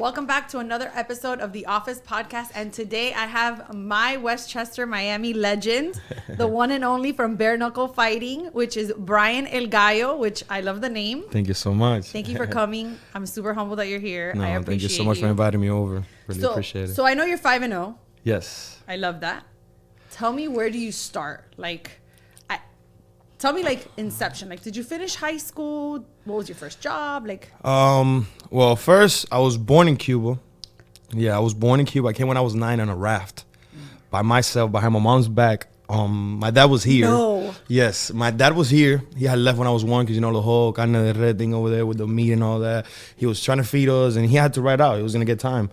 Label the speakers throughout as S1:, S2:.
S1: Welcome back to another episode of the Office Podcast. And today I have my Westchester, Miami legend, the one and only from bare knuckle fighting, which is Bryan El Gallo, which I love the name.
S2: Thank you so much.
S1: Thank you for coming. I'm super humbled that you're here.
S2: No,
S1: I appreciate
S2: thank you so much for inviting me over. Really appreciate it.
S1: So I know you're 5-0.
S2: Yes.
S1: I love that. Tell me, where do you start? Tell me, inception. Did you finish high school? What was your first job?
S2: Well, first, I was born in Cuba. Yeah, I was born in Cuba. I came when I was 9 on a raft by myself, behind my mom's back. My dad was here.
S1: No.
S2: Yes, my dad was here. He had left when I was 1 because, the whole carne de red thing over there with the meat and all that. He was trying to feed us, and he had to ride out. He was going to get time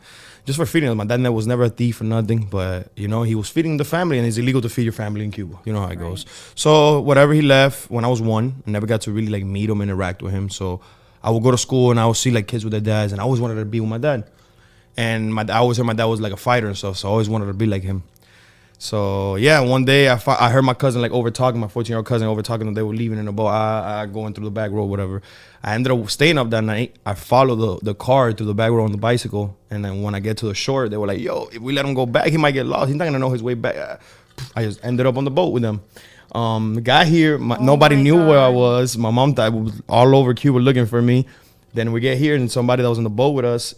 S2: just for feeding us. My dad was never a thief or nothing, but, he was feeding the family, and it's illegal to feed your family in Cuba. You know how it goes. So whatever, he left when I was 1. I never got to really, meet him, interact with him. So I would go to school, and I would see, kids with their dads, and I always wanted to be with my dad. And I always heard my dad was, a fighter and stuff, so I always wanted to be like him. So, yeah, one day I heard my cousin, over-talking, my 14-year-old cousin over-talking them. They were leaving in the boat, going through the back road, whatever. I ended up staying up that night. I followed the car through the back road on the bicycle. And then when I get to the shore, they were like, yo, if we let him go back, he might get lost. He's not going to know his way back. I just ended up on the boat with them. Got here. Nobody knew where I was. My mom thought was all over Cuba looking for me. Then we get here, and somebody that was on the boat with us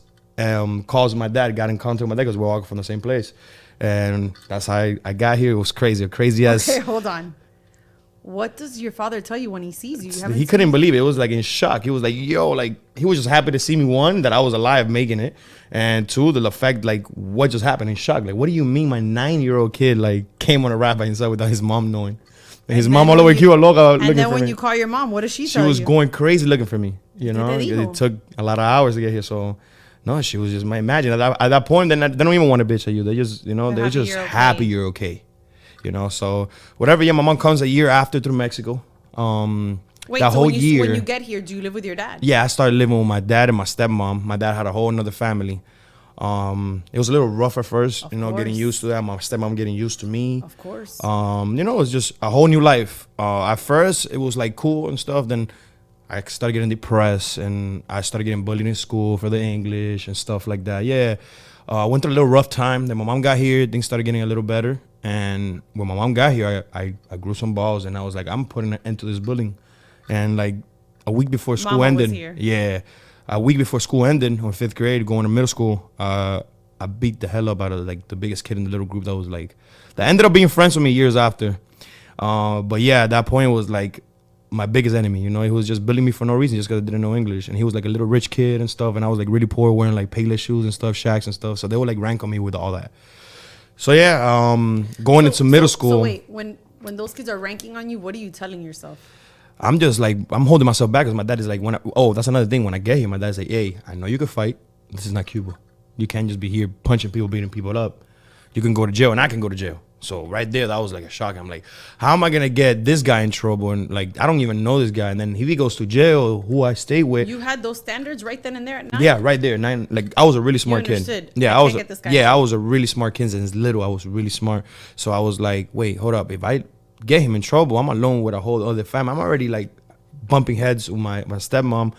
S2: calls my dad, got in contact with my dad because we're walking from the same place. And that's how I got here. It was crazy. Crazy as...
S1: Okay, hold on. What does your father tell you when he sees you?
S2: He couldn't believe it. It was in shock. He was like, yo, he was just happy to see me. 1, that I was alive making it. And 2, the fact, what just happened, in shock. What do you mean my 9-year-old kid, came on a raft by himself without his mom knowing? And his mom all over Cuba looking for me.
S1: And then when you call your mom, what does she tell you?
S2: She was going crazy looking for me. It took a lot of hours to get here, so... No, she was just, imagine at that point, they don't even want to bitch at you. They just, they're just happy you're okay. So whatever. Yeah, my mom comes a year after through Mexico.
S1: Wait, that so whole year. When you get here, do you live with your dad?
S2: Yeah, I started living with my dad and my stepmom. My dad had a whole another family. It was a little rough at first, getting used to that. My stepmom getting used to me.
S1: Of course.
S2: It was just a whole new life. At first, it was cool and stuff. Then I started getting depressed, and I started getting bullied in school for the English and stuff like that. Yeah, I went through a little rough time. Then my mom got here. Things started getting a little better. And when my mom got here, I grew some balls, and I was like, I'm putting an end to this bullying. And a week before school ended, a week before school ended, on 5th grade, going to middle school, I beat the hell up out of the biggest kid in the little group that was that ended up being friends with me years after. But yeah, at that point it was my biggest enemy. He was just bullying me for no reason, just because I didn't know English. And he was a little rich kid and stuff, and I was really poor, wearing Payless shoes and stuff, Shacks and stuff. So they would rank on me with all that. So yeah, going into middle school.
S1: So wait, when those kids are ranking on you, what are you telling yourself?
S2: I'm just I'm holding myself back because my dad is that's another thing. When I get here, my dad's like, hey, I know you can fight. This is not Cuba. You can't just be here punching people, beating people up. You can go to jail, and I can go to jail. So right there, that was a shock. I'm like, how am I going to get this guy in trouble? And I don't even know this guy. And then if he goes to jail, who I stay with.
S1: You had those standards right then and there at 9?
S2: Yeah, right there. 9. I was a really smart kid. Yeah, I was a really smart kid since little. I was really smart. So I was like, wait, hold up. If I get him in trouble, I'm alone with a whole other family. I'm already bumping heads with my stepmom.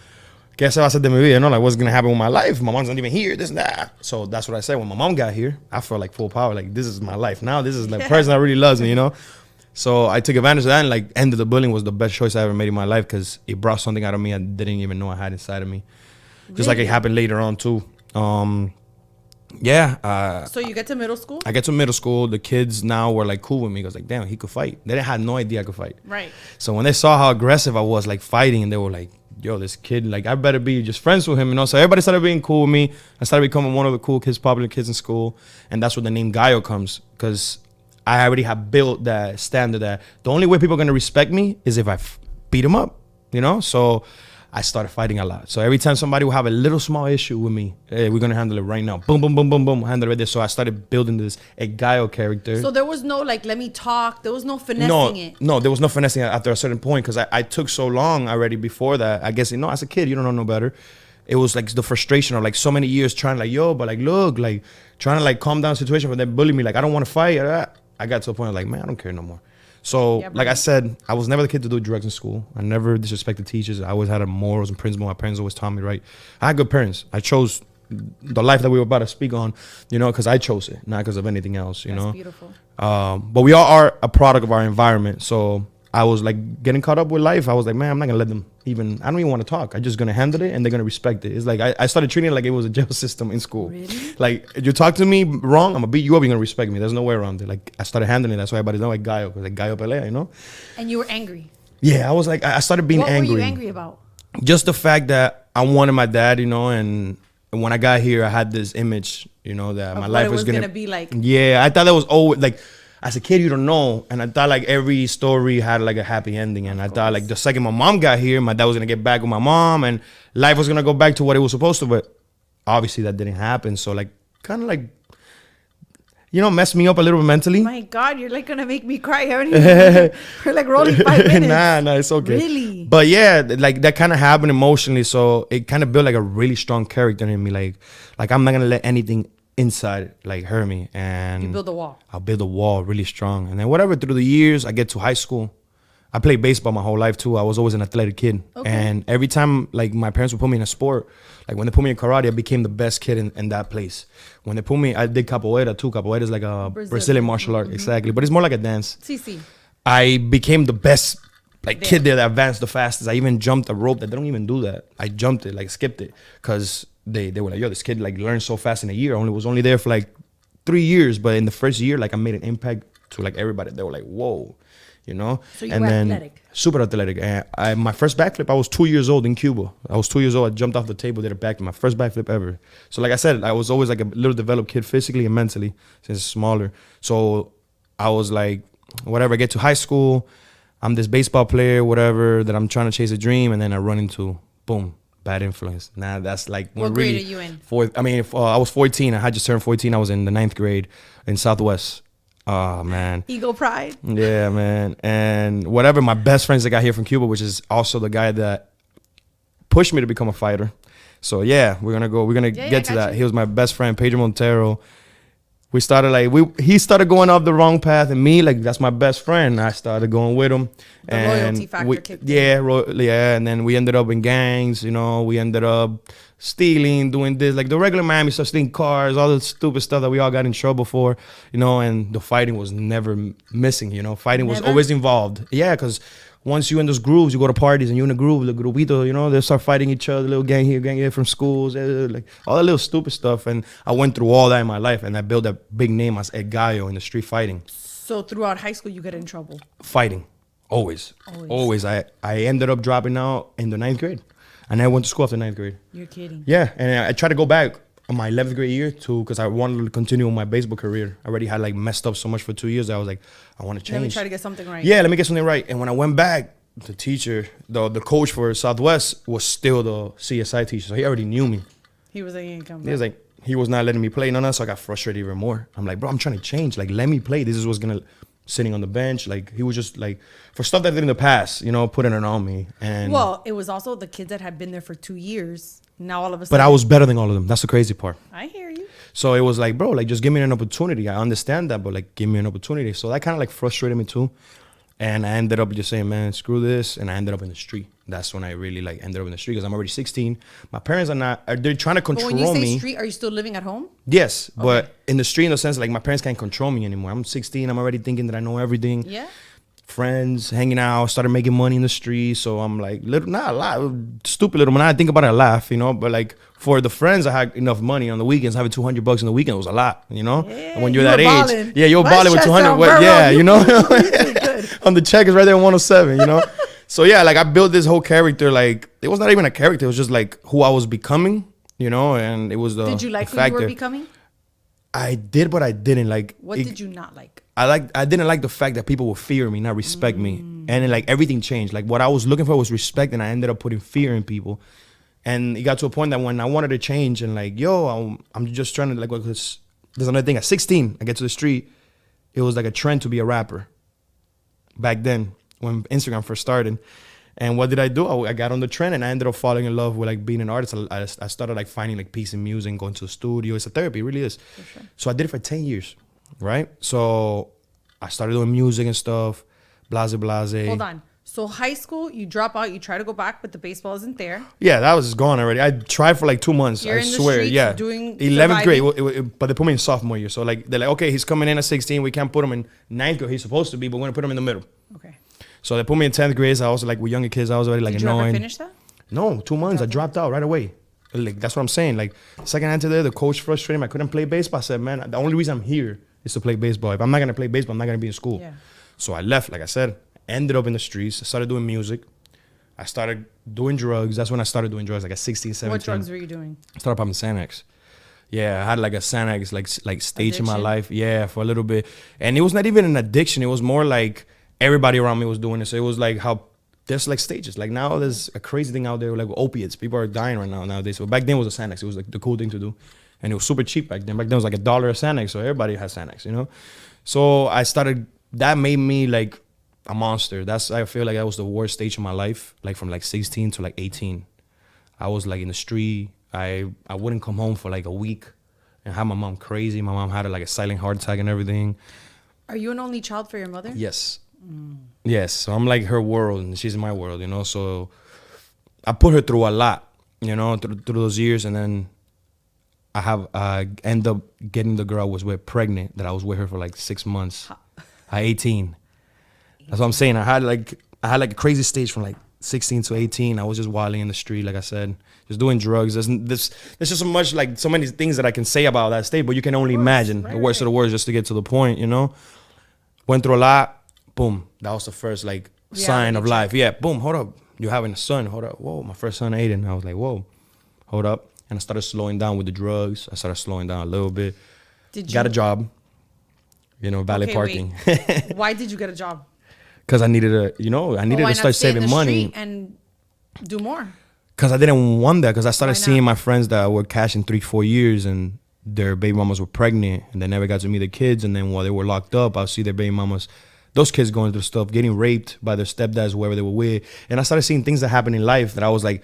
S2: Guess what I said to me, what's going to happen with my life? My mom's not even here, this and that. So that's what I said. When my mom got here, I felt full power. This is my life. Now this is the person that really loves me, So I took advantage of that, and ended the bullying was the best choice I ever made in my life because it brought something out of me I didn't even know I had inside of me. Just it happened later on too. Yeah.
S1: So you get to middle school?
S2: I get to middle school. The kids now were cool with me because damn, he could fight. They didn't have no idea I could fight.
S1: Right.
S2: So when they saw how aggressive I was fighting, and they were yo, this kid, I better be just friends with him, So everybody started being cool with me. I started becoming one of the cool kids, popular kids in school. And that's where the name Gallo comes, because I already have built that standard that the only way people are going to respect me is if I beat them up, So I started fighting a lot. So every time somebody will have a little small issue with me, hey, we're going to handle it right now. Boom, boom, boom, boom, boom, handle it right there. So I started building this Gallo character.
S1: So there was no let me talk. There was no finessing it.
S2: No, there was no finessing it after a certain point because I took so long already before that. I guess, as a kid, you don't know no better. It was the frustration of so many years trying yo, but look, trying to calm down the situation, but then bully me. I don't want to fight. I got to a point man, I don't care no more. So, yeah, like I said, I was never the kid to do drugs in school. I never disrespected teachers. I always had a morals and principles. My parents always taught me right. I had good parents. I chose the life that we were about to speak on, you know, because I chose it, not because of anything else, you know.
S1: That's beautiful.
S2: But we all are a product of our environment. So I was like getting caught up with life. I was like, man, I'm not gonna let them even. I don't even want to talk. I'm just gonna handle it, and they're gonna respect it. It's like I started treating it like it was a jail system in school.
S1: Really?
S2: Like you talk to me wrong, I'm gonna beat you up. You're gonna respect me. There's no way around it. Like I started handling it. That's why everybody's know like Gallo, because like Gallo pelea, you know.
S1: And you were angry.
S2: Yeah, I was like, I started being angry.
S1: What were you angry about?
S2: Just the fact that I wanted my dad, you know, and when I got here, I had this image, you know, that my life was gonna
S1: be like.
S2: Yeah, I thought that was always like. As a kid, you don't know. And I thought like every story had like a happy ending. And I thought like the second my mom got here, my dad was going to get back with my mom and life was going to go back to what it was supposed to. But obviously that didn't happen. So like kind of like, you know, messed me up a little bit mentally.
S1: My God, you're like going to make me cry. We're like rolling 5 minutes.
S2: Nah, it's okay.
S1: Really?
S2: But yeah, like that kind of happened emotionally. So it kind of built like a really strong character in me. Like I'm not going to let anything inside like hurt me, and
S1: you build a wall.
S2: I'll build a wall really strong. And then whatever, through the years I get to high school, I played baseball my whole life too. I was always an athletic kid. Okay. And every time like my parents would put me in a sport, like when they put me in karate, I became the best kid in that place. When they put me, I did capoeira too. Capoeira is like a Brazilian martial art. Exactly, but it's more like a dance.
S1: CC.
S2: I became the best kid there that advanced the fastest. I even jumped a rope that they don't even do that. I jumped it, like skipped it, because they were like, yo, this kid like learned so fast in a year. I was only there for like 3 years, but in the first year, like I made an impact to like everybody. They were like, whoa, you know.
S1: So you were athletic.
S2: Super athletic. And my first backflip, I was 2 years old in Cuba. I was 2 years old. I jumped off the table, did a backflip. My first backflip ever. So like I said, I was always like a little developed kid physically and mentally since smaller. So I was like, whatever. I get to high school, I'm this baseball player, whatever, that I'm trying to chase a dream, and then I run into boom. Bad influence. Now that's like
S1: what grade are you in?
S2: I was 14. I had just turned 14. I was in the 9th grade in Southwest. Oh man.
S1: Ego pride.
S2: Yeah, man. And whatever, my best friends that got here from Cuba, which is also the guy that pushed me to become a fighter. So yeah, we're gonna get to that. You. He was my best friend, Pedro Montero. We started he started going off the wrong path, and me, like, that's my best friend. I started going with him.
S1: The loyalty factor kicked in.
S2: Yeah, and then we ended up in gangs, you know, we ended up stealing, doing this, like the regular Miami stuff, stealing cars, all the stupid stuff that we all got in trouble for, you know, and the fighting was never missing, you know, fighting was always involved. Yeah, because once you're in those grooves, you go to parties and you're in a groove, the grupito, you know, they start fighting each other, little gang here from schools, like all that little stupid stuff. And I went through all that in my life, and I built a big name as El Gallo in the street fighting.
S1: So throughout high school, you get in trouble? Fighting,
S2: always. I ended up dropping out in the 9th grade, and I went to school after 9th grade.
S1: You're kidding.
S2: Yeah, and I tried to go back on my 11th grade year too, because I wanted to continue my baseball career. I already had like messed up so much for 2 years. I was like, I want to change.
S1: Let me try to get something right.
S2: Yeah, let me get something right. And when I went back, the teacher, the coach for Southwest was still the CSI teacher, so he already knew me.
S1: He was like,
S2: he was not letting me play, so I got frustrated even more. I'm like, bro, I'm trying to change. Like, let me play. This is what's gonna sitting on the bench. Like, he was just like, for stuff that did in the past, you know, putting it on me. And
S1: well, it was also the kids that had been there for 2 years. Now all of a sudden,
S2: but I was better than all of them. That's the crazy part.
S1: I hear you.
S2: So it was like, bro, like, just give me an opportunity. I understand that, but like, give me an opportunity. So that kind of like frustrated me too. And I ended up just saying, man, screw this. And I ended up in the street. That's when I really like ended up in the street, because I'm already 16. My parents are not, they're trying to control me.
S1: But when you say street, are you still living at home?
S2: Yes, okay. But in the street in the sense, like, my parents can't control me anymore. I'm 16. I'm already thinking that I know everything.
S1: Yeah.
S2: Friends, hanging out, started making money in the street. So I'm like, not a lot, stupid little man. I think about it, I laugh, you know. But like, for the friends, I had enough money on the weekends. Having $200 on the weekend was a lot, you know. Yeah, and when you're that age, yeah, you're balling with 200. Yeah, you know. On the check is right there on 107, you know. So yeah, like, I built this whole character. Like, it was not even a character. It was just like who I was becoming, you know. And it was the
S1: Did you like who you were becoming?
S2: I did, but I didn't like.
S1: What did you not like?
S2: I didn't like the fact that people would fear me, not respect me. And then, like, everything changed. Like, what I was looking for was respect, and I ended up putting fear in people. And it got to a point that when I wanted to change and like, yo, I'm just trying to, like, because there's another thing. At 16, I get to the street. It was like a trend to be a rapper back then when Instagram first started. And what did I do? I got on the trend, and I ended up falling in love with like being an artist. I started like finding like peace in music, going to the studio. It's a therapy, it really is. For sure. So I did it for 10 years, right? So I started doing music and stuff, blase.
S1: Hold on. So high school, you drop out, you try to go back, but the baseball isn't there.
S2: Yeah, that was gone already. I tried for like 2 months.
S1: You're
S2: I
S1: in the
S2: swear.
S1: streets
S2: Yeah,
S1: doing
S2: 11th grade,
S1: surviving?
S2: but they put me in sophomore year. So like they're like, okay, he's coming in at 16. We can't put him in 9th grade. He's supposed to be, but we're gonna put him in the middle.
S1: Okay.
S2: So they put me in 10th grade. So I was like with younger kids. I was already like
S1: Did you
S2: annoying.
S1: ever finish that?
S2: No, 2 months. I dropped out right away. Like that's what I'm saying. Like second answer there, the coach frustrated me. I couldn't play baseball. I said, man, the only reason I'm here is to play baseball. If I'm not gonna play baseball, I'm not gonna be in school.
S1: Yeah.
S2: So I left. Like I said, ended up in the streets. I started doing music. I started doing drugs. That's when I started doing drugs, like at 16, 17.
S1: What drugs were you doing?
S2: I started popping Xanax. Yeah, I had like a Xanax like stage in my
S1: Addiction?
S2: life. Yeah, for a little bit. And it was not even an addiction. It was more like everybody around me was doing it. So it was like how there's like stages. Like now there's a crazy thing out there like with opiates. People are dying right now nowadays. So back then it was a Xanax. It was like the cool thing to do. And it was super cheap back then. Back then it was like $1 a Xanax. So everybody has Xanax, you know? So I started, that made me like a monster. I feel like that was the worst stage of my life. Like from like 16 to like 18. I was like in the street. I wouldn't come home for like a week and had my mom crazy. My mom had like a silent heart attack and everything.
S1: Are you an only child for your mother?
S2: Yes. Yes. So I'm like her world and she's my world, you know? So I put her through a lot, you know, through those years. And then I end up getting the girl I was with pregnant, that I was with her for like 6 months at 18. That's what I'm saying. I had like a crazy stage from like 16 to 18. I was just wilding in the street, like I said, just doing drugs. There's just so many things that I can say about that state, but you can only imagine the worst of the worst just to get to the point, you know? Went through a lot. Boom. That was the first like sign of life. Yeah. Boom. Hold up. You're having a son. Hold up. Whoa. My first son, Aiden. I was like, whoa. Hold up. And I started slowing down with the drugs. I started slowing down a little bit. Got a job. You know, valet parking.
S1: Why did you get a job?
S2: Because I needed to start saving money
S1: and do more.
S2: Because I didn't want that. Because I started seeing my friends that were cashing 3-4 years and their baby mamas were pregnant and they never got to meet their kids. And then while they were locked up, I'll see their baby mamas, those kids going through stuff, getting raped by their stepdads, whoever they were with. And I started seeing things that happen in life that I was like,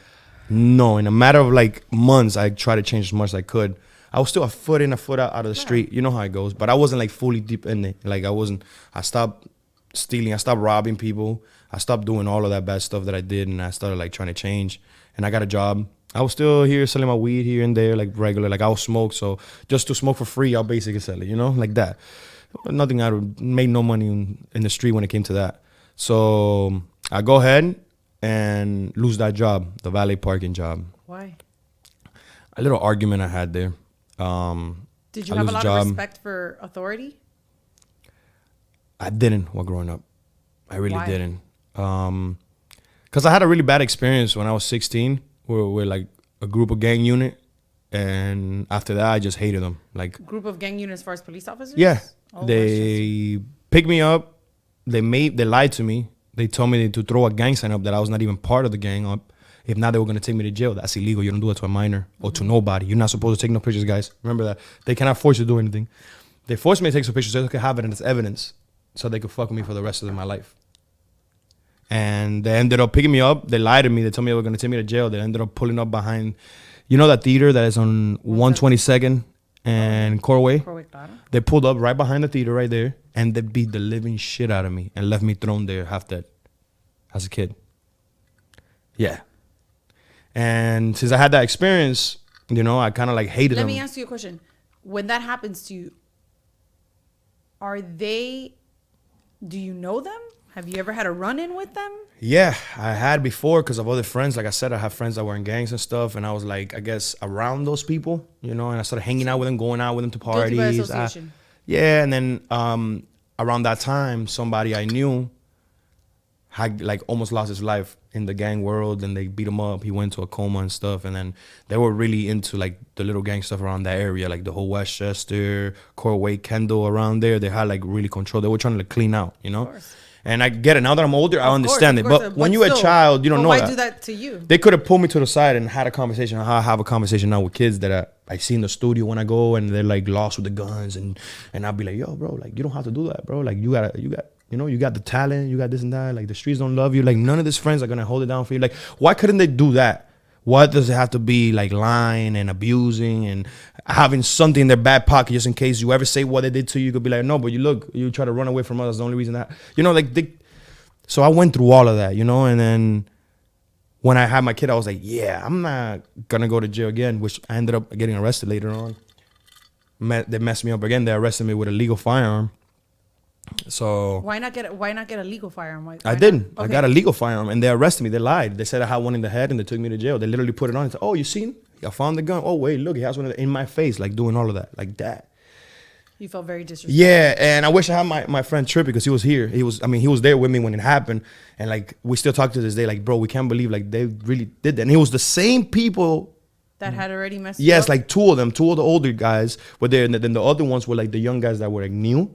S2: no. In a matter of like months, I tried to change as much as I could. I was still a foot in, a foot out of the street. You know how it goes. But I wasn't like fully deep in it. Like I stopped stealing. I stopped robbing people. I stopped doing all of that bad stuff that I did. And I started like trying to change. And I got a job. I was still here selling my weed here and there, like regular. Like I'll smoke. So just to smoke for free, I'll basically sell it, you know, like that. Nothing, I made no money in the street when it came to that. So I go ahead and lose that job, the valet parking job.
S1: Why?
S2: A little argument I had there.
S1: Did you have a lot of respect for authority?
S2: I didn't while growing up. I really didn't. Because I had a really bad experience when I was 16. We're like a group of gang unit. And after that, I just hated them. Like
S1: group of gang unit as far as police officers?
S2: Yeah. Oh, they picked me up. They lied to me. They told me to throw a gang sign up that I was not even part of the gang up. If not, they were going to take me to jail. That's illegal. You don't do it to a minor or to nobody. You're not supposed to take no pictures, guys. Remember that. They cannot force you to do anything. They forced me to take some pictures so they could have it as evidence so they could fuck with me for the rest of my life. And they ended up picking me up. They lied to me. They told me they were going to take me to jail. They ended up pulling up behind, you know that theater that is on 122nd and Corway? They pulled up right behind the theater right there, and they beat the living shit out of me and left me thrown there half dead as a kid. Yeah. And since I had that experience, you know, I kind of like hated them.
S1: Let me ask you a question. When that happens to you, do you know them? Have you ever had a run-in with them?
S2: Yeah, I had before because of other friends. Like I said, I have friends that were in gangs and stuff, and I was like, I guess, around those people, you know, and I started hanging out with them, going out with them to parties.
S1: Guilty by association.
S2: Yeah, and then around that time, somebody I knew had like almost lost his life in the gang world, and they beat him up. He went to a coma and stuff, and then they were really into like the little gang stuff around that area, like the whole Westchester, Corway, Kendall around there. They had like really control. They were trying to like, clean out, you know. And I get it. Now that I'm older, I understand it. But when you're a child, you don't know that.
S1: Why do that to you?
S2: They could have pulled me to the side and had a conversation. How I have a conversation now with kids that I see in the studio when I go, and they're like lost with the guns, and I'll be like, yo, bro, like you don't have to do that, bro. Like you got the talent, you got this and that. Like the streets don't love you. Like none of these friends are gonna hold it down for you. Like why couldn't they do that? Why does it have to be like lying and abusing and having something in their back pocket just in case you ever say what they did to you? You could be like, no, but you try to run away from us. That's the only reason that, you know, like So I went through all of that, you know, and then when I had my kid, I was like, yeah, I'm not going to go to jail again, which I ended up getting arrested later on. They messed me up again. They arrested me with a legal firearm. So
S1: why not get a legal firearm? Why
S2: I didn't.
S1: Okay.
S2: I got a legal firearm, and they arrested me. They lied. They said I had one in the head, and they took me to jail. They literally put it on and said, oh, you seen? I found the gun. Oh, wait, look, he has one in my face, like doing all of that, like that.
S1: You felt very disrespectful.
S2: Yeah, and I wish I had my friend Trippy because he was here. He was there with me when it happened, and like we still talk to this day. Like, bro, we can't believe like they really did that. And it was the same people
S1: that had already messed.
S2: Yes,
S1: up?
S2: like two of the older guys were there, and then the other ones were like the young guys that were like new,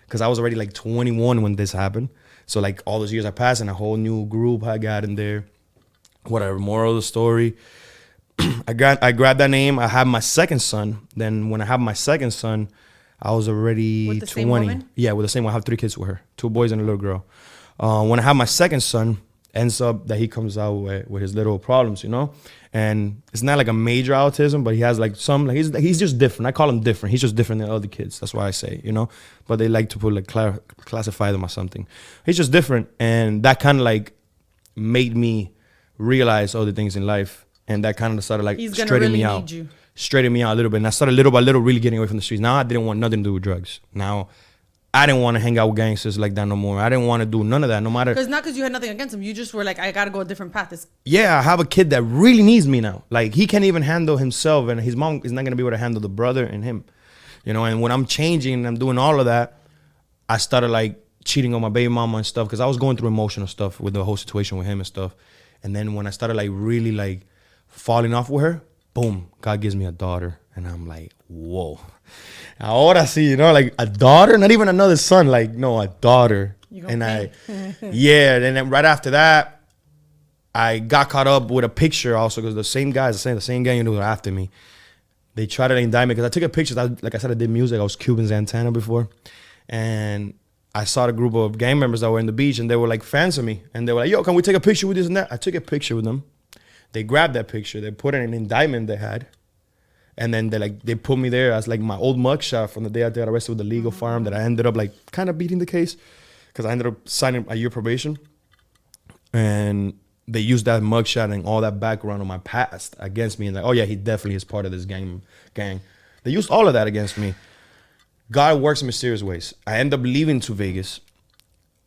S2: because I was already like 21 when this happened. So like all those years I passed, and a whole new group I got in there. Whatever. Moral of the story. I grabbed that name. I had my second son. Then when I had my second son, I was already
S1: with the
S2: 20.
S1: Same woman?
S2: Yeah, with the same one. I have 3 kids with her, 2 boys and a little girl. When I have my second son, ends up that he comes out with his little problems, you know? And it's not like a major autism, but he has like some, like he's just different. I call him different. He's just different than other kids. That's why I say, you know? But they like to put like classify them as something. He's just different. And that kind of like made me realize other things in life. And that kind of started like straightening me out. Straightened me out a little bit. And I started little by little really getting away from the streets. Now I didn't want nothing to do with drugs. Now I didn't want to hang out with gangsters like that no more. I didn't want to do none of that, no matter.
S1: Because not because you had nothing against him. You just were like, I got to go a different path.
S2: Yeah, I have a kid that really needs me now. Like, he can't even handle himself, and his mom is not going to be able to handle the brother and him. You know, and when I'm changing and I'm doing all of that, I started like cheating on my baby mama and stuff because I was going through emotional stuff with the whole situation with him and stuff. And then when I started like really like falling off with her, boom, God gives me a daughter. And I'm like, whoa. Ahora sí, you know, like a daughter, not even another son, like, no, a daughter. And yeah, and then right after that, I got caught up with a picture also because the same guys, the same gang who were after me, they tried to indict me because I took a picture. Like I said, I did music. I was Cuban Santana before. And I saw the group of gang members that were in the beach, and they were like fans of me. And they were like, yo, can we take a picture with this and that? I took a picture with them. They grabbed that picture. They put in an indictment they had. And then they put me there as like my old mugshot from the day I got arrested with the legal firearm that I ended up like kind of beating the case because I ended up signing a year probation. And they used that mugshot and all that background on my past against me and like, oh yeah, he definitely is part of this gang. They used all of that against me. God works in mysterious ways. I ended up leaving to Vegas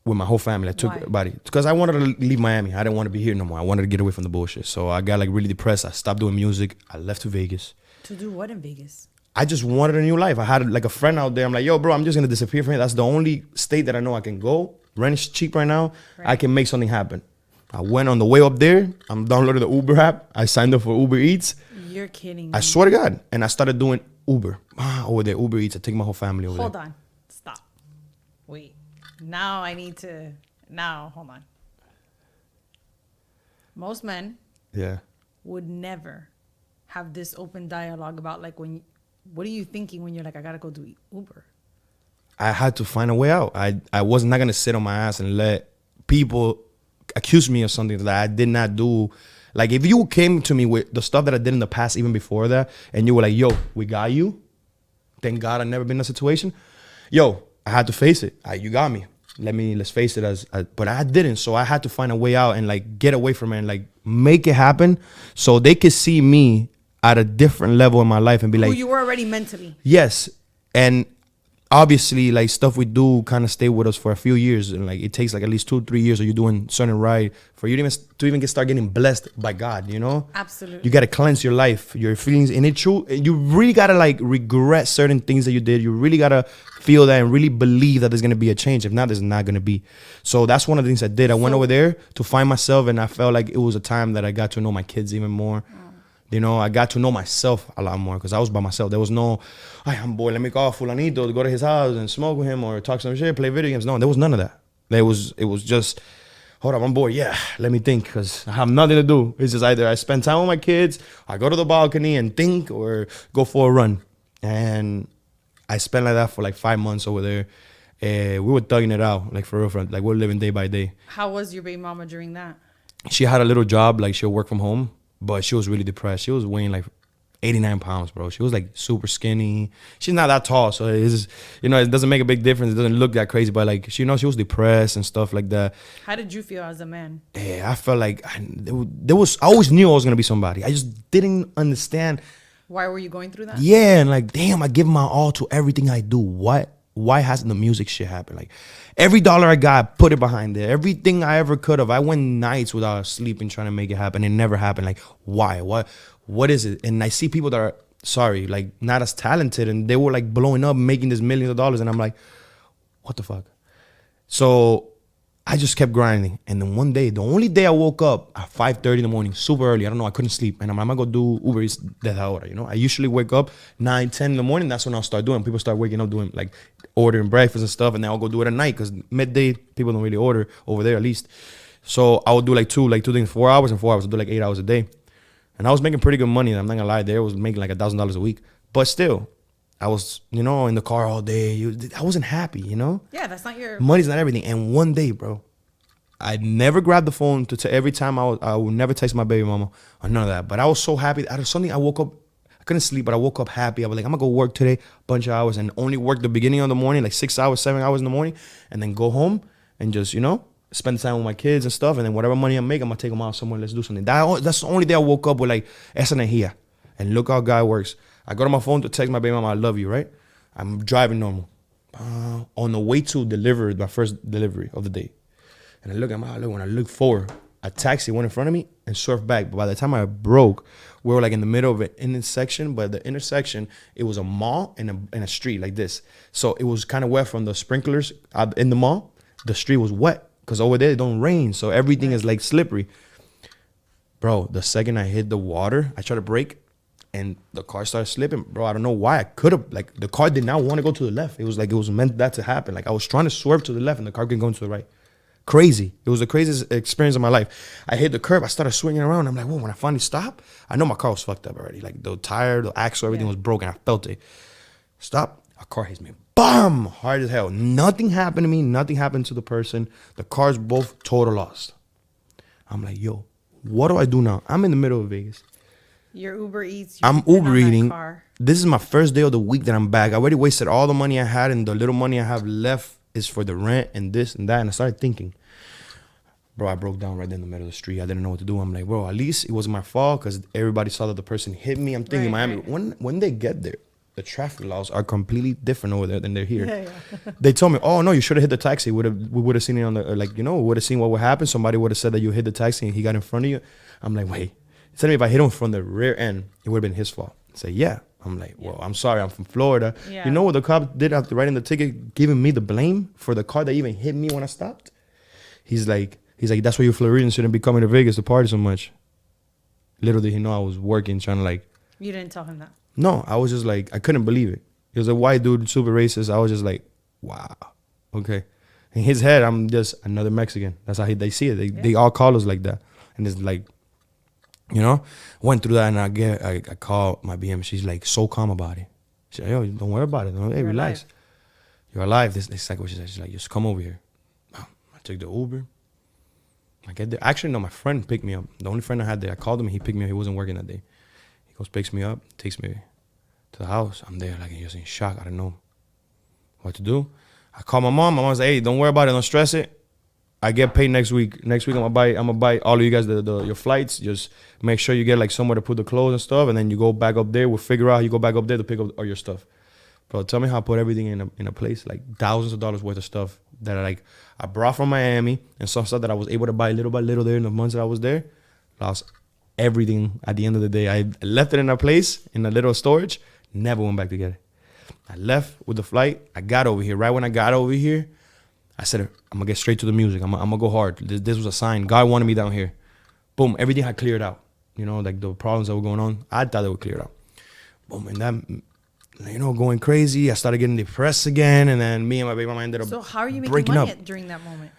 S2: with my whole family. I took everybody because I wanted to leave Miami. I didn't want to be here no more. I wanted to get away from the bullshit. So I got like really depressed. I stopped doing music. I left to Vegas.
S1: To do what in Vegas?
S2: I just wanted a new life. I had like a friend out there. I'm like, yo, bro, I'm just gonna disappear from here. That's the only state that I know I can go. Rent is cheap right now. Right. I can make something happen. I went on the way up there. I'm downloading the Uber app. I signed up for Uber Eats.
S1: You're kidding me.
S2: I swear to God. And I started doing Uber. Over there, Uber Eats. I take my whole family over there.
S1: Hold on. Stop. Wait. Now I need to... Now, hold on. Most men...
S2: Yeah.
S1: ...would never have this open dialogue about like what are you thinking when you're like, I gotta go do Uber?
S2: I had to find a way out. I was not gonna sit on my ass and let people accuse me of something that I did not do. Like if you came to me with the stuff that I did in the past, even before that, and you were like, yo, we got you. Thank God I've never been in a situation. Yo, I had to face it. You got me. Let's face it but I didn't. So I had to find a way out and like get away from it and like make it happen so they could see me at a different level in my life and be like,
S1: who you were already mentally.
S2: Yes. And obviously like stuff we do kind of stay with us for a few years, and like it takes like at least 2-3 years of you doing something right for you to even start getting blessed by God, you know?
S1: Absolutely.
S2: You got to cleanse your life, your feelings, and it's true. You really got to like regret certain things that you did. You really got to feel that and really believe that there's going to be a change. If not, there's not going to be. So that's one of the things I did. I went over there to find myself, and I felt like it was a time that I got to know my kids even more. You know, I got to know myself a lot more because I was by myself. There was no, I'm bored, let me call Fulanito to go to his house and smoke with him or talk some shit, play video games. No, there was none of that. It was just, hold up, I'm bored. Yeah, let me think because I have nothing to do. It's just either I spend time with my kids, I go to the balcony and think, or go for a run. And I spent like that for like 5 months over there. We were thugging it out, like for real, like we're living day by day.
S1: How was your baby mama during that?
S2: She had a little job, like she'll work from home. But she was really depressed. She was weighing like 89 pounds, bro. She was like super skinny. She's not that tall, so it's, you know, it doesn't make a big difference. It doesn't look that crazy, but like, she, you know, she was depressed and stuff like that.
S1: How did you feel as a man?
S2: Yeah, I felt like I always knew I was gonna be somebody. I just didn't understand.
S1: Why were you going through that?
S2: Yeah, and like, damn, I give my all to everything I do. Why hasn't the music shit happened? Like, every dollar I got, I put it behind there. Everything I ever could have. I went nights without sleeping trying to make it happen. It never happened. Like, why? What is it? And I see people that are, sorry, like, not as talented, and they were like blowing up, making this millions of dollars, and I'm like, what the fuck? So I just kept grinding. And then one day, the only day I woke up at 5:30 in the morning, super early, I don't know, I couldn't sleep. And I'm gonna go do Uber Eats that hour, you know? I usually wake up 9, 10 in the morning. That's when I'll start doing. People start waking up doing, like, ordering breakfast and stuff, and then I'll go do it at night, because midday, people don't really order over there, at least. So I would do like two things, 4 hours and 4 hours. I'd do like 8 hours a day. And I was making pretty good money. I'm not gonna lie, there I was making like $1,000 a week. But still, I was, you know, in the car all day. I wasn't happy, you know?
S1: Yeah, that's not your...
S2: Money's not everything. And one day, bro, I never grabbed the phone to every time I would never text my baby mama or none of that. But I was so happy. Out of something, I woke up, I couldn't sleep, but I woke up happy. I was like, I'm gonna go work today, bunch of hours, and only work the beginning of the morning, like 6 hours, 7 hours in the morning, and then go home and just, you know, spend time with my kids and stuff. And then whatever money I make, I'm gonna take them out somewhere. Let's do something. That's the only day I woke up with like, esa energía. And look how God works. I go to my phone to text my baby mama, I love you, right? I'm driving normal. On the way to deliver my first delivery of the day. And I look at when I look forward, a taxi went in front of me and surfed back. But by the time I broke, we were like in the middle of an intersection. But the intersection, it was a mall and a street like this. So it was kind of wet from the sprinklers in the mall. The street was wet because over there it don't rain. So everything is like slippery. Bro, the second I hit the water, I tried to brake and the car started slipping. Bro, I don't know why. I could have, like, the car did not want to go to the left. It was like it was meant that to happen. Like, I was trying to swerve to the left and the car couldn't go to the right. Crazy. It was the craziest experience of my life. I hit the curb. I started swinging around. I'm like, whoa, when I finally stopped, I know my car was fucked up already. Like, the tire, the axle, everything was broken. I felt it. Stop. A car hits me. Bam! Hard as hell. Nothing happened to me. Nothing happened to the person. The cars both total lost. I'm like, yo, what do I do now? I'm in the middle of Vegas.
S1: Your Uber Eats.
S2: I'm Uber eating. This is my first day of the week that I'm back. I already wasted all the money I had, and the little money I have left is for the rent and this and that. And I started thinking, bro, I broke down right there in the middle of the street. I didn't know what to do. I'm like, bro, at least it wasn't my fault because everybody saw that the person hit me. I'm thinking Miami, when they get there, the traffic laws are completely different over there than they're here. Yeah. They told me, oh, no, you should have hit the taxi. We would have seen it on the, like, you know, we would have seen what would happen. Somebody would have said that you hit the taxi and he got in front of you. I'm like, wait. Tell me if I hit him from the rear end, it would have been his fault. Say, yeah. I'm like, well, I'm sorry, I'm from Florida. Yeah. You know what the cop did after writing the ticket, giving me the blame for the car that even hit me when I stopped? He's like, that's why you Floridians shouldn't be coming to Vegas to party so much. Little did he know I was working, trying to like.
S1: You didn't tell him that? No,
S2: I was just like, I couldn't believe it. He was a white dude, super racist. I was just like, wow, okay. In his head, I'm just another Mexican. That's how they see it. They all call us like that. And it's like, you know, went through that, and I called my BM. She's like so calm about it. She's like, yo, don't worry about it. Hey, relax. Alive. You're alive. This is like what she said. She's like, just come over here. I took the Uber. I get there. Actually, no, my friend picked me up. The only friend I had there, I called him. He picked me up. He wasn't working that day. He goes, picks me up, takes me to the house. I'm there, like, just in shock. I don't know what to do. I call my mom. My mom's like, hey, don't worry about it. Don't stress it. I get paid next week. Next week I'm gonna buy all of you guys your flights. Just make sure you get like somewhere to put the clothes and stuff, and then you go back up there. We'll figure out how you go back up there to pick up all your stuff. Bro, tell me how I put everything in a place, like thousands of dollars worth of stuff that I brought from Miami, and some stuff that I was able to buy little by little there in the months that I was there. Lost everything at the end of the day. I left it in a place in a little storage. Never went back to get it. I left with the flight. I got over here. Right when I got over here, I said, I'm going to get straight to the music. I'm going to go hard. This was a sign. God wanted me down here. Boom. Everything had cleared out. You know, like the problems that were going on, I thought they were cleared out. Boom. And that, you know, going crazy. I started getting depressed again. And then me and my baby mama ended up breaking up.
S1: So how are you making money during that moment?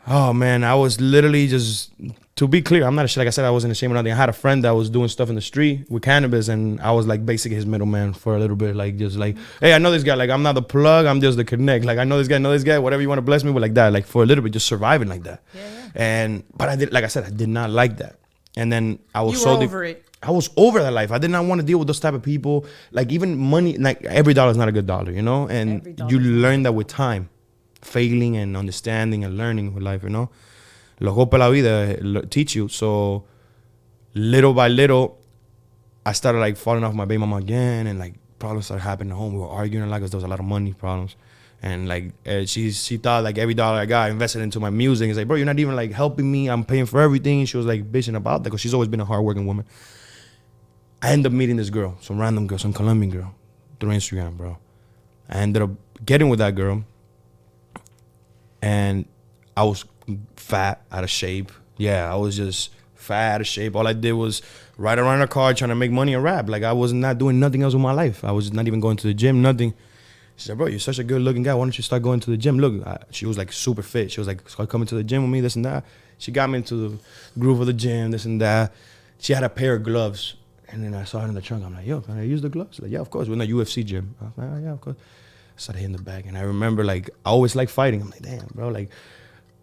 S2: Oh, man. I was literally just, to be clear, I'm not, like I said, I wasn't ashamed of nothing. I had a friend that was doing stuff in the street with cannabis, and I was like basically his middleman for a little bit. Like, just like, hey, I know this guy. Like, I'm not the plug. I'm just the connect. Like, I know this guy, whatever you want to bless me with, like that. Like, for a little bit, just surviving like that. Yeah. But I did, like I said, I did not like that. And then I was
S1: You were over it.
S2: I was over that life. I did not want to deal with those type of people. Like even money, like every dollar is not a good dollar, you know? And you learn that with time, failing and understanding and learning with life, you know? Los golpes de la vida teach you. So little by little, I started like falling off my baby mama again, and like problems started happening at home. We were arguing a lot because there was a lot of money problems. And like she thought like every dollar I got I invested into my music. It's like, bro, you're not even like helping me. I'm paying for everything. She was like bitching about that because she's always been a hardworking woman. I ended up meeting this girl, some random girl, some Colombian girl, through Instagram, bro. I ended up getting with that girl, and I was fat, out of shape. Yeah, I was just fat, out of shape. All I did was ride around in a car trying to make money and rap. Like I was not doing nothing else with my life. I was not even going to the gym, nothing. She said, bro, you're such a good-looking guy. Why don't you start going to the gym? Look, she was like super fit. She was like, start coming to the gym with me, this and that. She got me into the groove of the gym, this and that. She had a pair of gloves. And then I saw her in the trunk. I'm like, yo, can I use the gloves? Like, yeah, of course. We're in the UFC gym. I was like, oh, yeah, of course. I started hitting the bag. And I remember, like, I always like fighting. I'm like, damn, bro, like,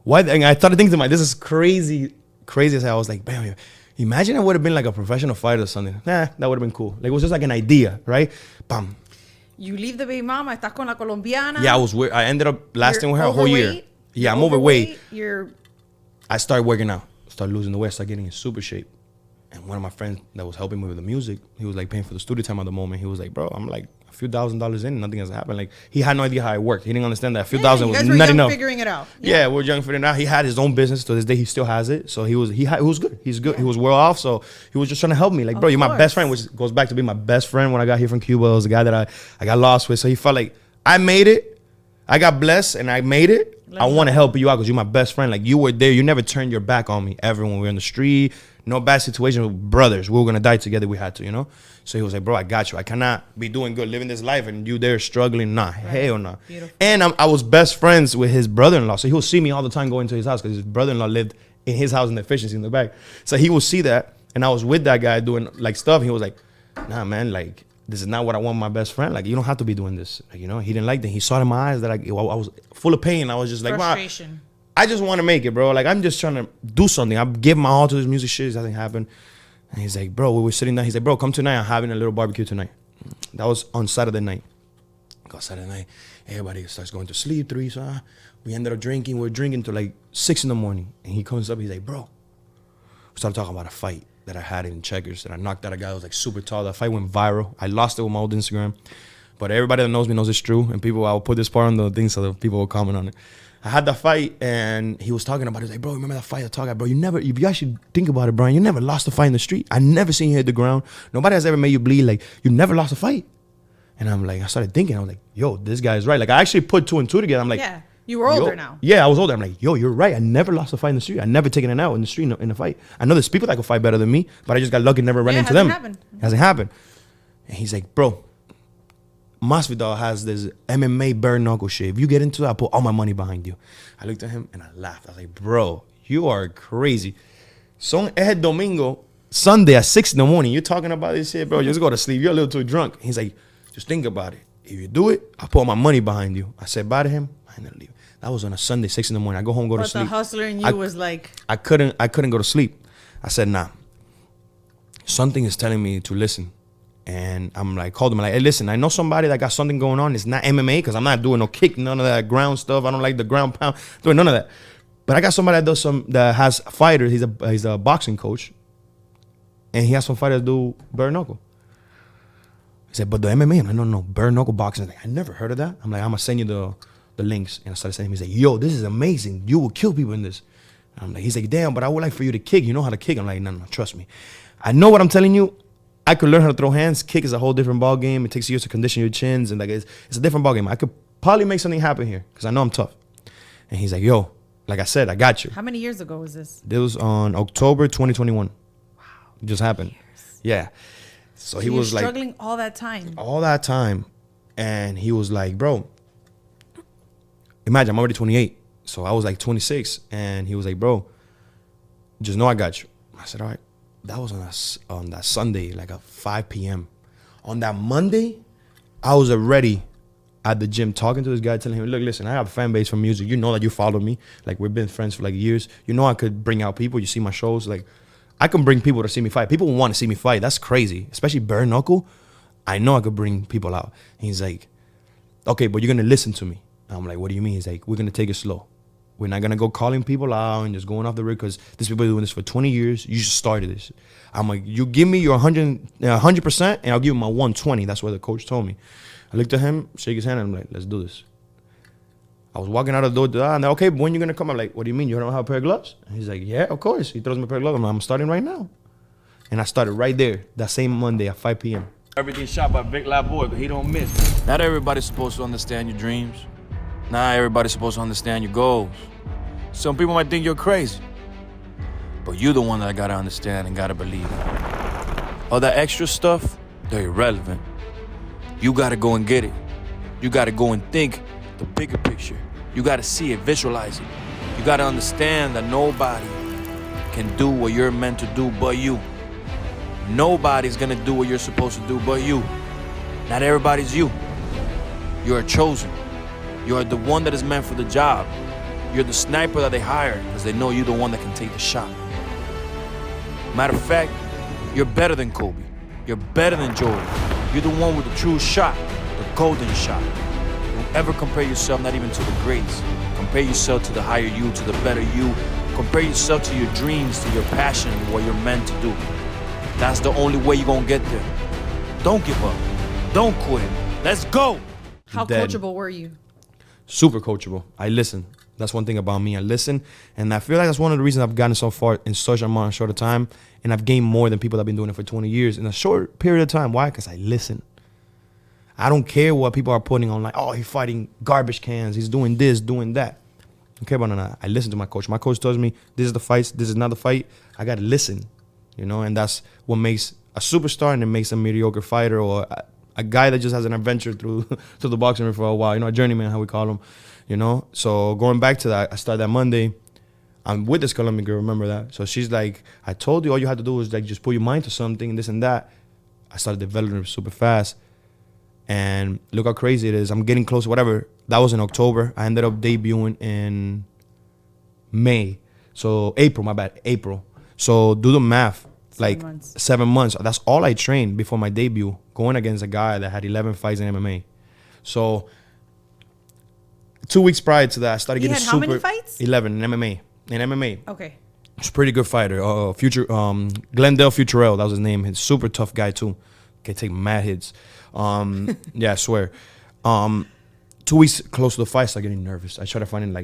S2: why? And I started thinking to myself, this is crazy. Crazy as hell. I was like, damn, imagine I would have been like a professional fighter or something. Nah, that would have been cool. Like, it was just like an idea, right? Bam.
S1: You leave the baby mama, estás con la colombiana.
S2: Yeah, I was weird. I ended up lasting with her a whole year. Yeah, I'm overweight. I started working out. Started losing the weight. Started getting in super shape. And one of my friends that was helping me with the music, he was like paying for the studio time at the moment. He was like, bro, I'm like a few $1,000s in, nothing has happened. Like he had no idea how it worked. He didn't understand that a few thousand was not enough.
S1: Figuring it out.
S2: Yeah, we're young figuring it out. He had his own business. To this day, he still has it. So he was good. He's good. Yeah. He was well off. So he was just trying to help me. Like, bro, you're my best friend, which goes back to being my best friend when I got here from Cuba. It was a guy that I got lost with. So he felt like I made it. I got blessed and I made it. I want to help you out because you're my best friend. Like you were there. You never turned your back on me ever when we were in the street. No bad situation with brothers. We were going to die together. We had to, you know? So he was like, bro, I got you. I cannot be doing good, living this life, and you there struggling. Nah, hell no. Nah. And I was best friends with his brother-in-law. So he would see me all the time going to his house because his brother-in-law lived in his house in the efficiency in the back. So he would see that. And I was with that guy doing like stuff. He was like, nah, man, like, this is not what I want my best friend. Like, you don't have to be doing this. Like, you know, he didn't like that. He saw in my eyes that I was full of pain. I was just like,
S1: frustration.
S2: I just want to make it, bro. Like, I'm just trying to do something. I give my all to this music shit. It doesn't happen. And he's like, bro, we were sitting down. He's like, bro, come tonight. I'm having a little barbecue tonight. That was on Saturday night. Got Saturday night. Everybody starts going to sleep, 3. So we ended up drinking. We're drinking till like 6 in the morning. And he comes up. He's like, bro. We started talking about a fight that I had in Checkers. That I knocked out a guy that was like super tall. That fight went viral. I lost it with my old Instagram. But everybody that knows me knows it's true. And people, I'll put this part on the thing so that people will comment on it. I had that fight, and he was talking about it. He was like, bro, remember that fight I talked about? Bro, if you actually think about it, Bryan, you never lost a fight in the street. I never seen you hit the ground. Nobody has ever made you bleed. Like, you never lost a fight. And I'm like, I started thinking. I was like, yo, this guy's right. Like, I actually put 2 and 2 together. I'm like,
S1: yeah, you were older now.
S2: Yeah, I was older. I'm like, yo, you're right. I never lost a fight in the street. I never taken it out in the street in a fight. I know there's people that could fight better than me, but I just got lucky and never ran into them. It hasn't happened. And he's like, bro, Masvidal has this MMA bare knuckle shit. If you get into it, I put all my money behind you. I looked at him and I laughed. I was like, bro, you are crazy. So domingo, Sunday at 6 in the morning, you're talking about this shit, bro. Just go to sleep. You're a little too drunk. He's like, just think about it. If you do it, I put all my money behind you. I said bye to him. I ended up leaving. That was on a Sunday, 6 in the morning. I go home, go to sleep.
S1: But the hustler in you was like,
S2: I couldn't go to sleep. I said, nah. Something is telling me to listen. And I'm like, called him like, hey, listen, I know somebody that got something going on. It's not MMA because I'm not doing no kick, none of that ground stuff. I don't like the ground pound, doing none of that. But I got somebody that does that has fighters. He's a boxing coach, and he has some fighters do bare knuckle. He said, but the MMA, I'm like, no, bare knuckle boxing. Like, I never heard of that. I'm like, I'm gonna send you the links, and I started sending him. He's like, yo, this is amazing. You will kill people in this. And I'm like, he's like, damn, but I would like for you to kick. You know how to kick? I'm like, no, trust me. I know what I'm telling you. I could learn how to throw hands. Kick is a whole different ball game. It takes years to condition your chins, and like it's a different ball game. I could probably make something happen here because I know I'm tough. And he's like, yo, like I said, I got you.
S1: How many years ago was this?
S2: This was on October 2021. Wow. It just happened. Years. Yeah. So he was like
S1: struggling all that time.
S2: All that time. And he was like, bro, imagine I'm already 28. So I was like 26. And he was like, bro, just know I got you. I said, all right. That was on that Sunday, like at 5 p.m. On that Monday, I was already at the gym talking to this guy, telling him, look, listen, I have a fan base for music. You know that you follow me. Like, we've been friends for like years. You know I could bring out people. You see my shows. Like, I can bring people to see me fight. People want to see me fight. That's crazy. Especially bare knuckle. I know I could bring people out. And he's like, okay, but you're going to listen to me. I'm like, what do you mean? He's like, we're going to take it slow. We're not going to go calling people out and just going off the rig because these people are doing this for 20 years. You just started this. I'm like, you give me your 100% and I'll give you my 120. That's what the coach told me. I looked at him, shake his hand, and I'm like, let's do this. I was walking out of the door, and they're, okay, but when you going to come? I'm like, what do you mean? You don't have a pair of gloves? And he's like, yeah, of course. He throws me a pair of gloves. I'm starting right now. And I started right there that same Monday at 5 p.m.
S3: Everything shot by Vic Boy, but he don't miss. Not everybody's supposed to understand your dreams. Not everybody's supposed to understand your goals. Some people might think you're crazy. But you're the one that I gotta understand and gotta believe. All that extra stuff, they're irrelevant. You gotta go and get it. You gotta go and think the bigger picture. You gotta see it, visualize it. You gotta understand that nobody can do what you're meant to do but you. Nobody's gonna do what you're supposed to do but you. Not everybody's you. You're chosen. You're the one that is meant for the job. You're the sniper that they hired because they know you're the one that can take the shot. Matter of fact, you're better than Kobe. You're better than Jordan. You're the one with the true shot, the golden shot. Don't ever compare yourself, not even to the greats. Compare yourself to the higher you, to the better you. Compare yourself to your dreams, to your passion, what you're meant to do. That's the only way you're gonna get there. Don't give up. Don't quit. Let's go.
S1: How coachable were you?
S2: Super coachable. I listen. That's one thing about me. I listen. And I feel like that's one of the reasons I've gotten so far in such a short of time. And I've gained more than people that have been doing it for 20 years in a short period of time. Why? Because I listen. I don't care what people are putting on, like, oh, he's fighting garbage cans. He's doing this, doing that. Okay, but no. I listen to my coach. My coach tells me, this is the fight. This is not the fight. I got to listen. You know, and that's what makes a superstar and it makes a mediocre fighter or a guy that just has an adventure through the boxing ring for a while. You know, a journeyman, how we call him. You know, so going back to that, I started that Monday. I'm with this Colombian girl, remember that? So she's like, I told you all you had to do was like just put your mind to something and this and that. I started developing it super fast. And look how crazy it is. I'm getting close, whatever. That was in October. I ended up debuting in April. So do the math. 7 months. That's all I trained before my debut, going against a guy that had 11 fights in MMA. So 2 weeks prior to that, I started getting
S1: how many fights?
S2: 11 in MMA.
S1: Okay.
S2: He's a pretty good fighter. Glendale Futurell, that was his name. He's a super tough guy too. Can take mad hits. Yeah, I swear. 2 weeks close to the fight, I started getting nervous. I started finding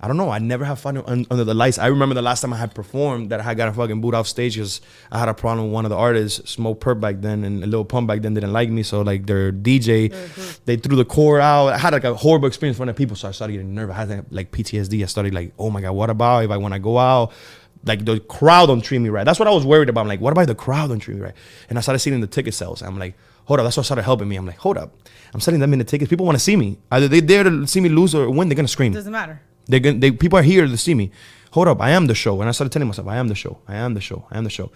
S2: I don't know. I never have fun under the lights. I remember the last time I had performed that I got a fucking boot off stage because I had a problem with one of the artists, Smoke Perp back then, and Lil Pump back then didn't like me. So their DJ, they threw the core out. I had a horrible experience in front of people, so I started getting nervous. I had PTSD. I started oh my God, what about if I want to go out? The crowd don't treat me right. That's what I was worried about. I'm like, what about if the crowd don't treat me right? And I started seeing the ticket sales. I'm like, hold up. That's what started helping me. I'm like, hold up. I'm selling them in the tickets. People want to see me. Either they dare to see me lose or win, they're going to scream.
S1: Doesn't matter.
S2: People are here to see me. Hold up. I am the show. And I started telling myself, I am the show. I am the show. I am the show.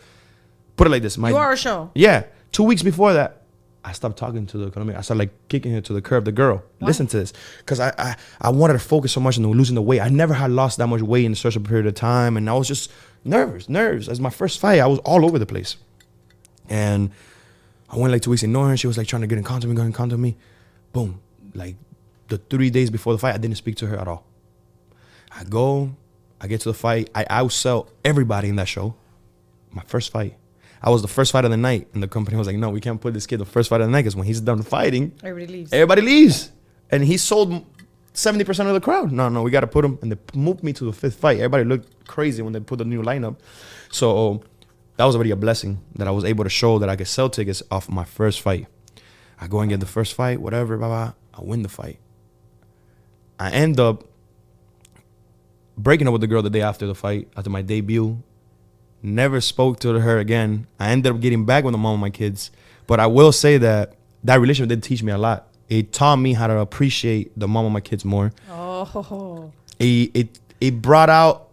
S2: Put it like this.
S1: You are a show.
S2: Yeah. 2 weeks before that, I stopped talking to the Colombian. I started kicking her to the curb. The girl, listen to this. Because I wanted to focus so much on losing the weight. I never had lost that much weight in such a period of time. And I was just nerves. As my first fight, I was all over the place. And I went 2 weeks ignoring her. She was trying to get in contact with me. Boom. The 3 days before the fight, I didn't speak to her at all. I get to the fight. I outsell everybody in that show. My first fight. I was the first fight of the night. And the company was like, no, we can't put this kid the first fight of the night because when he's done fighting, everybody leaves. And he sold 70% of the crowd. No, we got to put him. And they moved me to the fifth fight. Everybody looked crazy when they put the new lineup. So that was already a blessing that I was able to show that I could sell tickets off my first fight. I go and get the first fight, whatever, blah, blah. I win the fight. I end up breaking up with the girl the day after the fight, after my debut. Never spoke to her again. I ended up getting back with the mom of my kids. But I will say that relationship did teach me a lot. It taught me how to appreciate the mom of my kids more.
S1: Oh.
S2: It brought out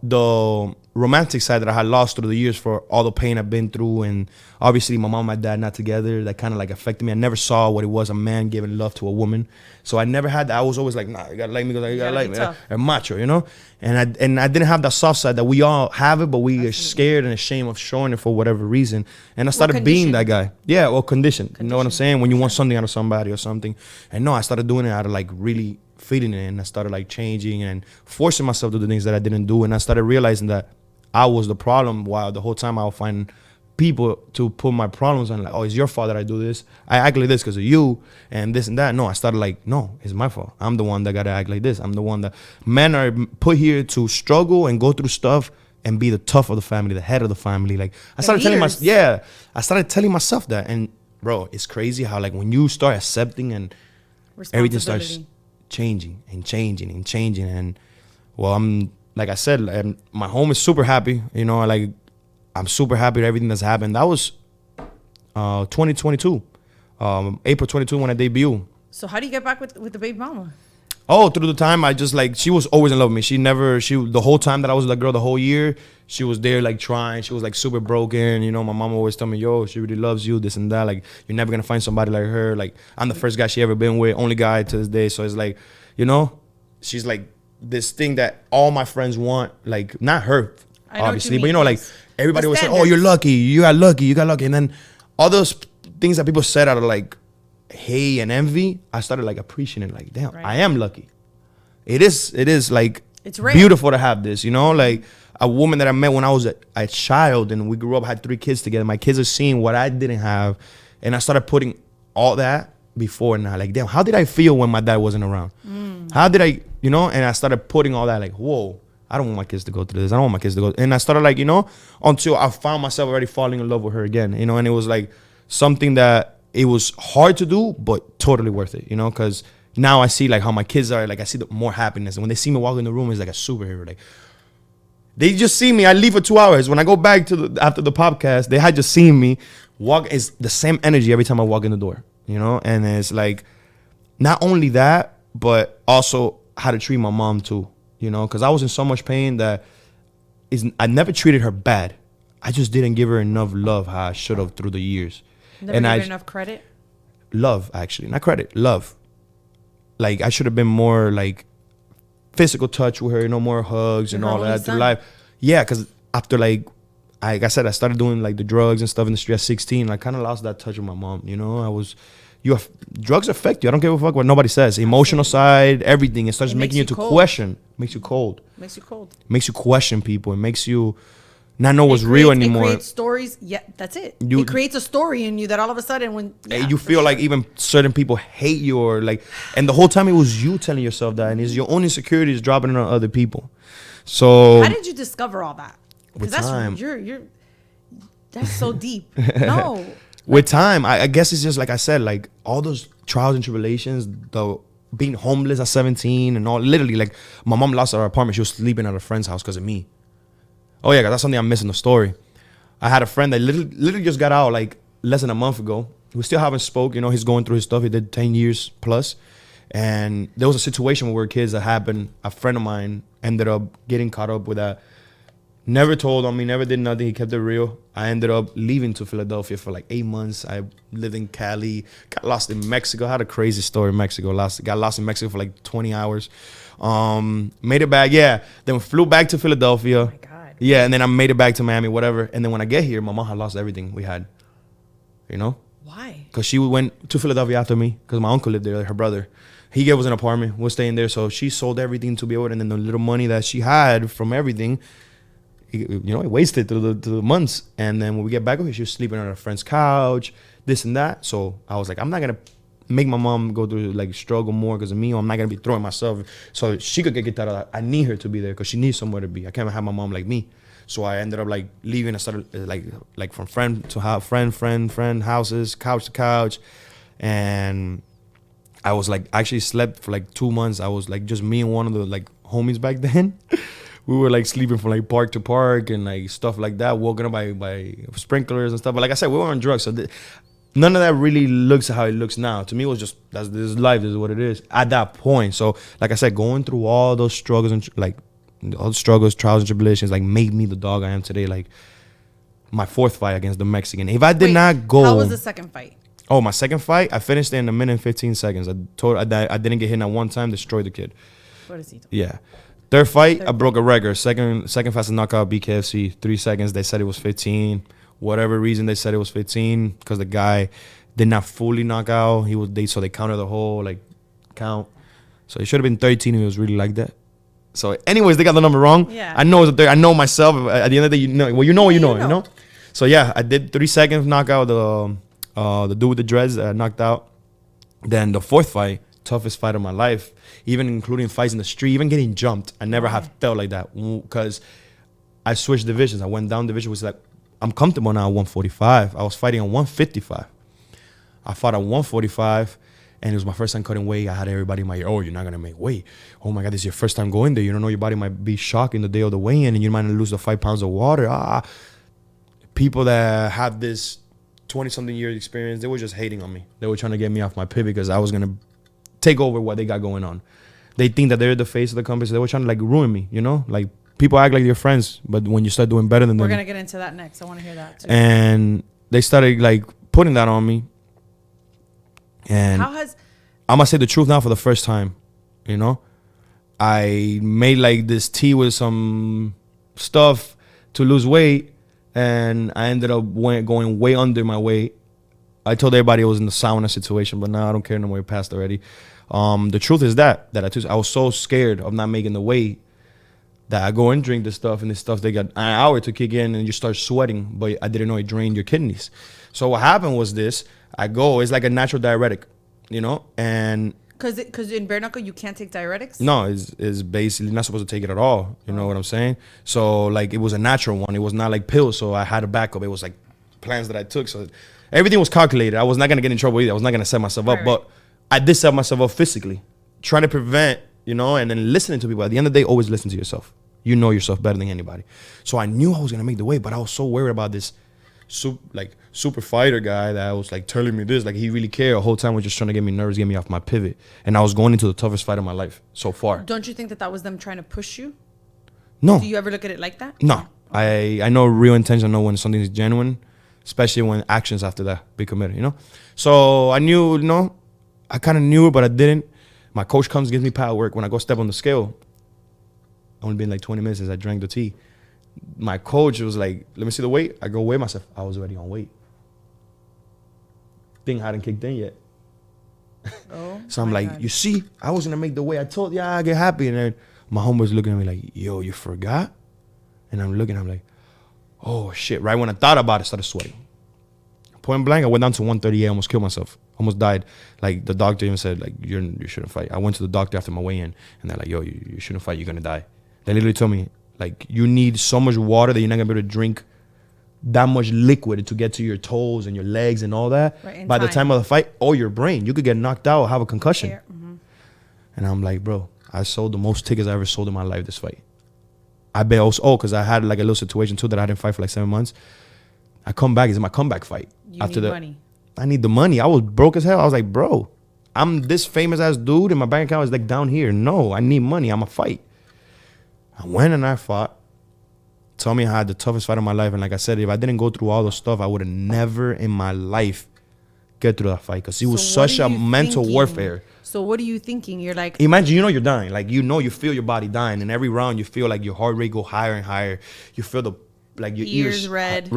S2: romantic side that I had lost through the years for all the pain I've been through, and obviously my mom and my dad not together, that kind of like affected me. I never saw what it was a man giving love to a woman, so I never had that. I was always like, nah, you gotta like me because you gotta like me, a macho, you know. And I didn't have that soft side that we all have it, but we are scared and ashamed of showing it for whatever reason. And I started being that guy. Yeah, or condition. You know what I'm saying? When you want something out of somebody or something, and no, I started doing it out of like really feeling it, and I started like changing and forcing myself to do things that I didn't do, and I started realizing that I was the problem, while the whole time I would find people to put my problems on, like, oh, it's your fault that I do this. I act like this because of you and this and that. No, I started like, no, it's my fault. I'm the one that got to act like this. I'm the one that men are put here to struggle and go through stuff and be the tough of the family, the head of the family. Like I started telling myself that. And bro, it's crazy how like when you start accepting and everything starts changing. And well, I'm, like I said, my home is super happy. You know, like I'm super happy with everything that's happened. That was 2022, April 22 when I debuted.
S1: So how do you get back with the baby mama?
S2: Oh, through the time, I just like, she was always in love with me. The whole time that I was with that girl, the whole year, she was there like trying. She was like super broken. You know, my mom always tell me, yo, she really loves you, this and that. Like, you're never going to find somebody like her. Like, I'm the first guy she ever been with, only guy to this day. So it's like, you know, she's like this thing that all my friends want. Like, not her, obviously, but you know, like everybody was saying, oh, you're lucky. You got lucky. And then all those things that people said out of like hate and envy, I started like appreciating it. Like, damn, I am lucky. It is like, it's beautiful to have this, you know, like a woman that I met when I was a child and we grew up, had 3 kids together. My kids are seeing what I didn't have. And I started putting all that before now. Like, damn, how did I feel when my dad wasn't around? How did I, you know, and I started putting all that like, whoa, I don't want my kids to go through this. I don't want my kids to go. And I started like, you know, until I found myself already falling in love with her again, you know, and it was like something that it was hard to do, but totally worth it, you know, because now I see like how my kids are, like I see the more happiness. And when they see me walk in the room, it's like a superhero. Like they just see me. I leave for 2 hours. When I go back to after the podcast, they had just seen me walk. It's the same energy every time I walk in the door, you know, and it's like not only that, but also how to treat my mom too, you know, because I was in so much pain that I never treated her bad. I just didn't give her enough love how I should have through the years.
S1: Never give her enough credit?
S2: Love, actually. Not credit, love. Like, I should have been more, like, physical touch with her, you know, more hugs and all that through life. Yeah, because after, like I said, I started doing, like, the drugs and stuff in the street at 16. I kind of lost that touch with my mom, you know? Drugs affect you. I don't give a fuck what nobody says. Emotional side, everything. It starts making you to question. Makes you cold. Makes you question people. It makes you not know what's real anymore. It
S1: creates stories. Yeah, that's it. It creates a story in you that all of a sudden when
S2: you feel like even certain people hate you or like, and the whole time it was you telling yourself that, and it's your own insecurities dropping on other people. So
S1: how did you discover all that?
S2: With time.
S1: That's so deep. No.
S2: With time, I guess it's just like I said, like all those trials and tribulations, the being homeless at 17 and all. Literally, like my mom lost her apartment. She was sleeping at a friend's house because of me. Oh yeah, 'cause that's something I'm missing the story. I had a friend that literally just got out like less than a month ago. We still haven't spoke. You know, he's going through his stuff. He did 10 years plus. And there was a situation where we were kids that happened. A friend of mine ended up getting caught up with that. Never told on me, never did nothing. He kept it real. I ended up leaving to Philadelphia for like 8 months. I lived in Cali, got lost in Mexico. I had a crazy story in Mexico. Got lost in Mexico for like 20 hours. Made it back, yeah. Then flew back to Philadelphia.
S1: Oh my God.
S2: Yeah, and then I made it back to Miami, whatever. And then when I get here, my mom had lost everything we had. You know?
S1: Why?
S2: Because she went to Philadelphia after me, because my uncle lived there, her brother. He gave us an apartment. We're staying there. So she sold everything to be able to, and then the little money that she had from everything, you know, it wasted through the months. And then when we get back over here, she was sleeping on her friend's couch, this and that. So I was like, I'm not going to make my mom go through, like, struggle more because of me, or I'm not going to be throwing myself. So she could get that out. I need her to be there because she needs somewhere to be. I can't have my mom like me. So I ended up, like, leaving. I started, like from friend to house, friend, houses, couch to couch. And I was, like, actually slept for, like, 2 months. I was, like, just me and one of the, like, homies back then. We were like sleeping from like park to park and like stuff like that, woken up by sprinklers and stuff. But like I said, we were on drugs, so none of that really looks how it looks now. To me, it was just this is life, this is what it is at that point. So like I said, going through all those struggles and like all the struggles, trials, and tribulations, like, made me the dog I am today. Like, my fourth fight against the Mexican. If I did not go...
S1: How was the second fight?
S2: Oh, my second fight, I finished in a minute and 15 seconds. I didn't get hit at one time, destroyed the kid. Yeah. Third fight, I broke a record. Second fastest knockout, BKFC, 3 seconds. They said it was 15. Whatever reason they said it was 15, because the guy did not fully knock out. So they counted the whole, like, count. So it should have been 13 if it was really like that. So anyways, they got the number wrong.
S1: Yeah.
S2: I know it's a 30. I know myself. At the end of the day, you know what you know. So yeah, I did 3 seconds knockout. The dude with the dreads knocked out. Then the fourth fight, toughest fight of my life, even including fights in the street, even getting jumped. I never have felt like that, because I switched divisions. I went down division, which is like, I'm comfortable now at 145. I was fighting at 155. I fought at 145, and it was my first time cutting weight. I had everybody in my ear, oh, you're not going to make weight. Oh, my God, this is your first time going there. You don't know, your body might be shocked in the day of the weigh-in, and you might lose the 5 pounds of water. People that have this 20-something years experience, they were just hating on me. They were trying to get me off my pivot because I was going to take over what they got going on. They think that they're the face of the company, so they were trying to, like, ruin me, you know? Like, people act like you're friends, but when you start doing better than them...
S1: We're going to get into that next. I want to hear that, too.
S2: And they started, like, putting that on me. And I'm going to say the truth now for the first time, you know? I made, like, this tea with some stuff to lose weight, and I ended up going way under my weight. I told everybody it was in the sauna situation, but now I don't care no more. It passed already. The truth is that I was so scared of not making the weight that I go and drink this stuff, and this stuff, they got an hour to kick in, and you start sweating, but I didn't know it drained your kidneys. So what happened was this. It's like a natural diuretic, you know? And...
S1: Because in bare knuckle, you can't take diuretics?
S2: No, it's basically not supposed to take it at all. You know what I'm saying? So, like, it was a natural one. It was not like pills, so I had a backup. It was, like, plans that I took. So everything was calculated. I was not going to get in trouble either. I was not going to set myself up. Right. But I did set myself up physically, trying to prevent, you know, and then listening to people. At the end of the day, always listen to yourself. You know yourself better than anybody. So I knew I was going to make the weight, but I was so worried about this super fighter guy that was, like, telling me this. Like, he really cared. The whole time was just trying to get me nervous, get me off my pivot. And I was going into the toughest fight of my life so far.
S1: Don't you think that was them trying to push you?
S2: No.
S1: Do you ever look at it like that?
S2: No. I know real intention. I know when something is genuine, especially when actions after that be committed, you know? So I knew, you know, I kind of knew it, but I didn't. My coach comes, gives me power work. When I go step on the scale, only been like 20 minutes since I drank the tea. My coach was like, let me see the weight. I go weigh myself. I was already on weight. Thing hadn't kicked in yet.
S1: Oh,
S2: so I'm like, God. You see, I was going to make the weight. I told you, I get happy. And then my homeboy's looking at me like, yo, you forgot? And I'm looking, I'm like, oh, shit. Right when I thought about it, I started sweating. Point blank, I went down to 138, almost killed myself. Almost died. Like, the doctor even said, like, you shouldn't fight. I went to the doctor after my weigh-in, and they're like, yo, you shouldn't fight. You're going to die. They literally told me, like, you need so much water that you're not going to be able to drink that much liquid to get to your toes and your legs and all that. Right, by the time of the fight, or your brain, you could get knocked out or have a concussion. Mm-hmm. And I'm like, bro, I sold the most tickets I ever sold in my life this fight. I bet also, because I had like a little situation too that I didn't fight for like 7 months. I come back, it's my comeback fight.
S1: You need money.
S2: I need the money. I was broke as hell. I was like, bro, I'm this famous ass dude and my bank account is like down here. No, I need money. I'm a fight. I went and I fought. Told me I had the toughest fight of my life. And like I said, if I didn't go through all the stuff, I would have never in my life get through that fight. Because it was such a mental warfare.
S1: So what are you thinking? You're like...
S2: Imagine, you know you're dying. Like, you know you feel your body dying. And every round you feel like your heart rate go higher and higher. You feel the... like your ears red.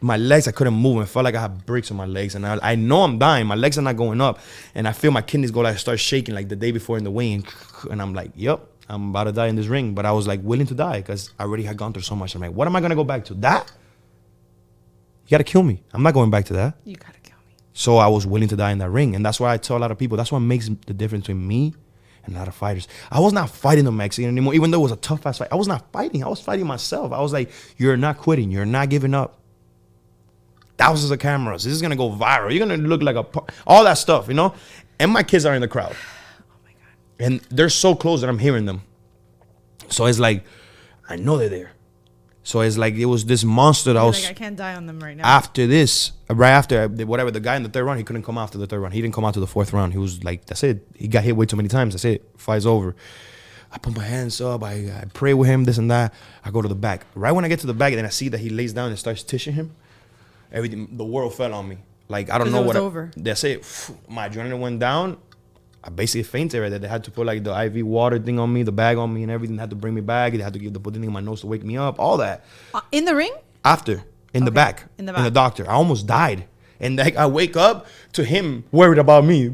S2: My legs, I couldn't move. I felt like I had bricks on my legs. And I know I'm dying. My legs are not going up. And I feel my kidneys go like start shaking like the day before in the weigh-in. And I'm like, yep, I'm about to die in this ring. But I was like willing to die because I already had gone through so much. I'm like, what am I going to go back to? That? You got to kill me. I'm not going back to that.
S1: You got to kill me.
S2: So I was willing to die in that ring. And that's why I tell a lot of people, that's what makes the difference between me and a lot of fighters. I was not fighting the Mexican anymore, even though it was a tough ass fight. I was not fighting. I was fighting myself. I was like, you're not quitting. You're not giving up. Thousands of cameras. This is going to go viral. You're going to look like all that stuff, you know? And my kids are in the crowd.
S1: Oh, my God.
S2: And they're so close that I'm hearing them. So it's like, I know they're there. So it's like it was this monster that was...
S1: like, I can't die on them right now.
S2: After this, right after, whatever, the guy in the third round, he couldn't come after the third round. He didn't come out to the fourth round. He was like, that's it. He got hit way too many times. That's it. Fight's over. I put my hands up. I pray with him, this and that. I go to the back. Right when I get to the back, then I see that he lays down and starts tishing him. Everything, the world fell on me. Like, I don't know what.
S1: Over.
S2: That's it. My adrenaline went down. I basically fainted right there. They had to put like the IV water thing on me, the bag on me and everything. They had to bring me back. They had to put the thing in my nose to wake me up. All that.
S1: In the ring?
S2: After. In the back.
S1: In the back.
S2: In the doctor. I almost died. And like I wake up to him worried about me.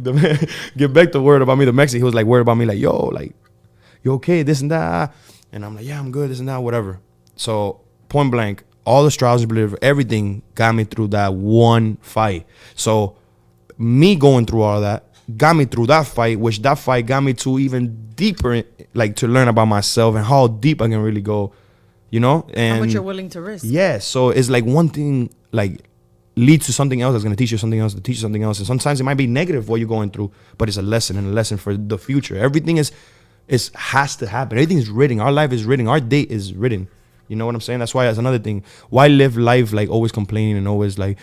S2: Get back to worried about me. The Mexican, he was like worried about me. Like, yo, like, you okay? This and that. And I'm like, yeah, I'm good. This and that, whatever. So point blank, all the trials, everything got me through that one fight. So me going through all that got me through that fight, which that fight got me to even deeper, like to learn about myself and how deep I can really go, you know? And
S1: how much you're willing to risk.
S2: Yeah, so it's like one thing like leads to something else that's going to teach you something else, to teach you something else. And sometimes it might be negative what you're going through, but it's a lesson and a lesson for the future. Everything has to happen. Everything is written. Our life is written. Our date is written. You know what I'm saying? That's why that's another thing. Why live life like always complaining and always like